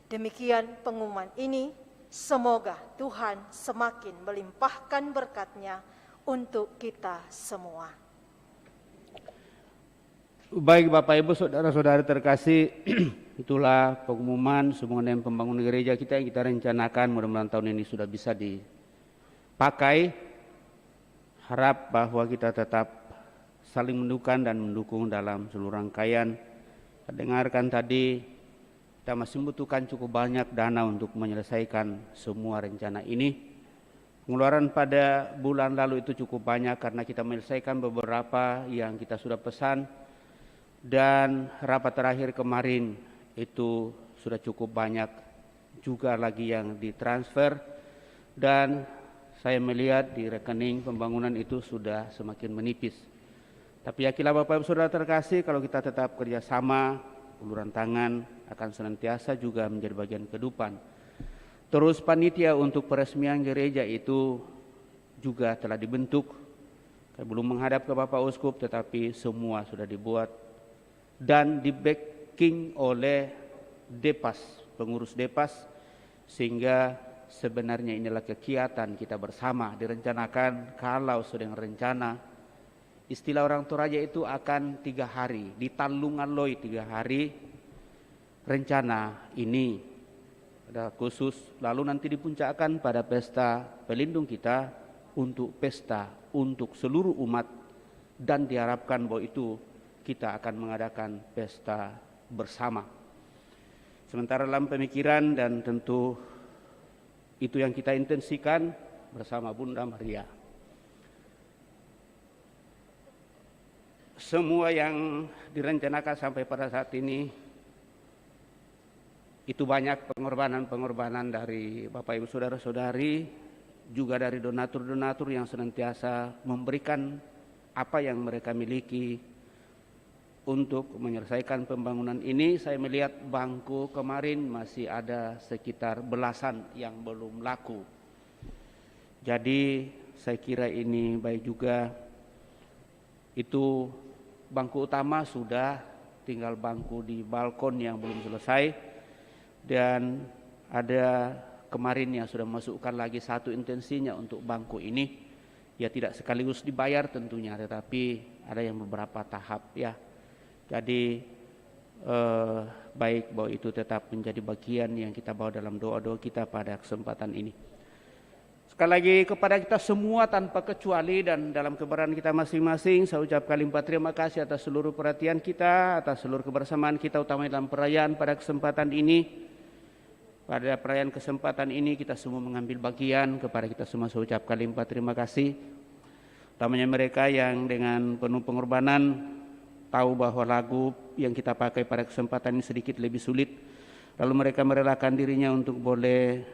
Speaker 2: Demikian pengumuman ini, semoga Tuhan semakin melimpahkan berkat-Nya untuk kita semua.
Speaker 6: Baik Bapak Ibu Saudara-saudari terkasih, itulah pengumuman mengenai pembangunan gereja kita yang kita rencanakan. Mudah-mudahan tahun ini sudah bisa dipakai. Harap bahwa kita tetap saling mendukung dalam seluruh rangkaian. Kita dengarkan tadi, kita masih membutuhkan cukup banyak dana untuk menyelesaikan semua rencana ini. Pengeluaran pada bulan lalu itu cukup banyak karena kita menyelesaikan beberapa yang kita sudah pesan. Dan rapat terakhir kemarin itu sudah cukup banyak juga lagi yang ditransfer, dan saya melihat di rekening pembangunan itu sudah semakin menipis. Tapi yakinlah Bapak Ibu Saudara terkasih, kalau kita tetap kerjasama, uluran tangan akan senantiasa juga menjadi bagian kehidupan. Terus panitia untuk peresmian gereja itu juga telah dibentuk. Saya belum menghadap ke Bapak Uskup, tetapi semua sudah dibuat dan di-backing oleh Depas, pengurus Depas, sehingga sebenarnya inilah kegiatan kita bersama. Direncanakan kalau sedang rencana, istilah orang Toraja itu akan 3 hari, di Talungaloi 3 hari rencana ini ada khusus, lalu nanti dipuncakkan pada pesta pelindung kita untuk pesta untuk seluruh umat, dan diharapkan bahwa itu kita akan mengadakan pesta bersama. Sementara dalam pemikiran dan tentu itu yang kita intensikan bersama Bunda Maria. Semua yang direncanakan sampai pada saat ini itu banyak pengorbanan dari Bapak Ibu Saudara-saudari, juga dari donatur-donatur yang senantiasa memberikan apa yang mereka miliki untuk menyelesaikan pembangunan ini. Saya melihat bangku kemarin masih ada sekitar belasan yang belum laku. Jadi saya kira ini baik juga. Itu bangku utama sudah, tinggal bangku di balkon yang belum selesai. Dan ada kemarin yang sudah masukkan lagi satu intensinya untuk bangku ini. Ya tidak sekaligus dibayar tentunya, tetapi ada yang beberapa tahap ya. Jadi baik bahwa itu tetap menjadi bagian yang kita bawa dalam doa-doa kita pada kesempatan ini. Sekali lagi kepada kita semua tanpa kecuali dan dalam keberadaan kita masing-masing, saya ucapkan limpah terima kasih atas seluruh perhatian kita, atas seluruh kebersamaan kita utamanya dalam perayaan pada kesempatan ini. Pada perayaan kesempatan ini kita semua mengambil bagian, kepada kita semua saya ucapkan limpah terima kasih. Utamanya mereka yang dengan penuh pengorbanan tahu bahwa lagu yang kita pakai pada kesempatan ini sedikit lebih sulit. Lalu mereka merelakan dirinya untuk boleh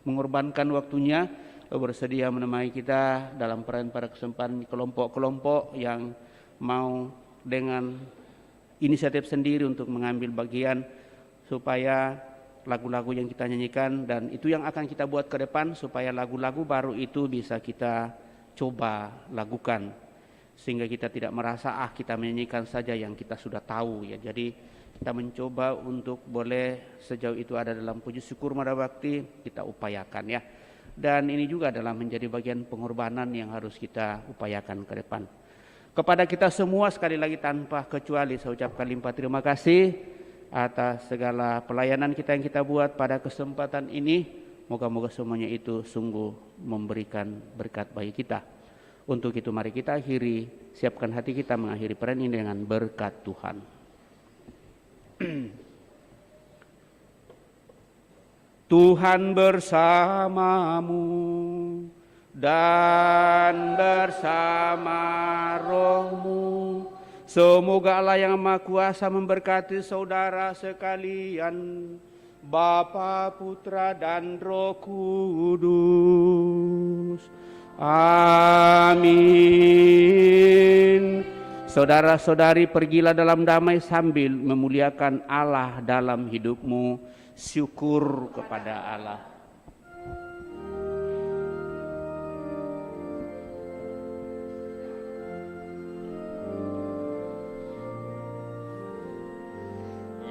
Speaker 6: mengorbankan waktunya, bersedia menemani kita dalam perayaan pada kesempatan kelompok-kelompok yang mau dengan inisiatif sendiri untuk mengambil bagian supaya lagu-lagu yang kita nyanyikan dan itu yang akan kita buat ke depan supaya lagu-lagu baru itu bisa kita coba lakukan sehingga kita tidak merasa kita menyanyikan saja yang kita sudah tahu ya. Jadi kita mencoba untuk boleh sejauh itu ada dalam puji syukur Mada Bakti kita upayakan ya. Dan ini juga adalah menjadi bagian pengorbanan yang harus kita upayakan ke depan. Kepada kita semua sekali lagi tanpa kecuali saya ucapkan limpah terima kasih atas segala pelayanan kita yang kita buat pada kesempatan ini. Moga-moga semuanya itu sungguh memberikan berkat bagi kita. Untuk itu mari kita akhiri, siapkan hati kita mengakhiri perayaan ini dengan berkat Tuhan. Tuhan bersamamu dan bersama rohmu. Semoga Allah yang Maha Kuasa memberkati saudara sekalian, Bapa, Putra, dan Roh Kudus. Amin. Saudara-saudari, pergilah dalam damai sambil memuliakan Allah dalam hidupmu. Syukur kepada Allah.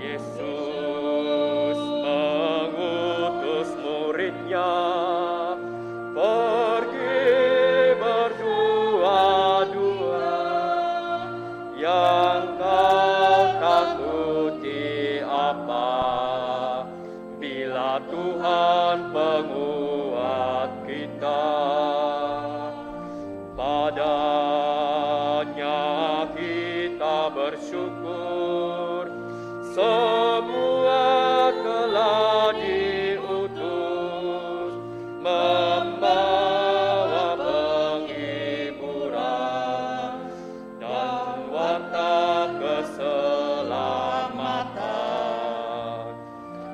Speaker 5: Yesus mengutus muridnya pergi berdua-dua. Yang kau takuti apa? Bila Tuhan penguat kita, padanya kita bersyukur. Semua telah diutus membawa penghiburan dan warta keselamatan.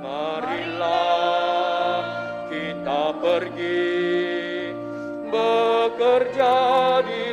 Speaker 5: Marilah kita pergi bekerja di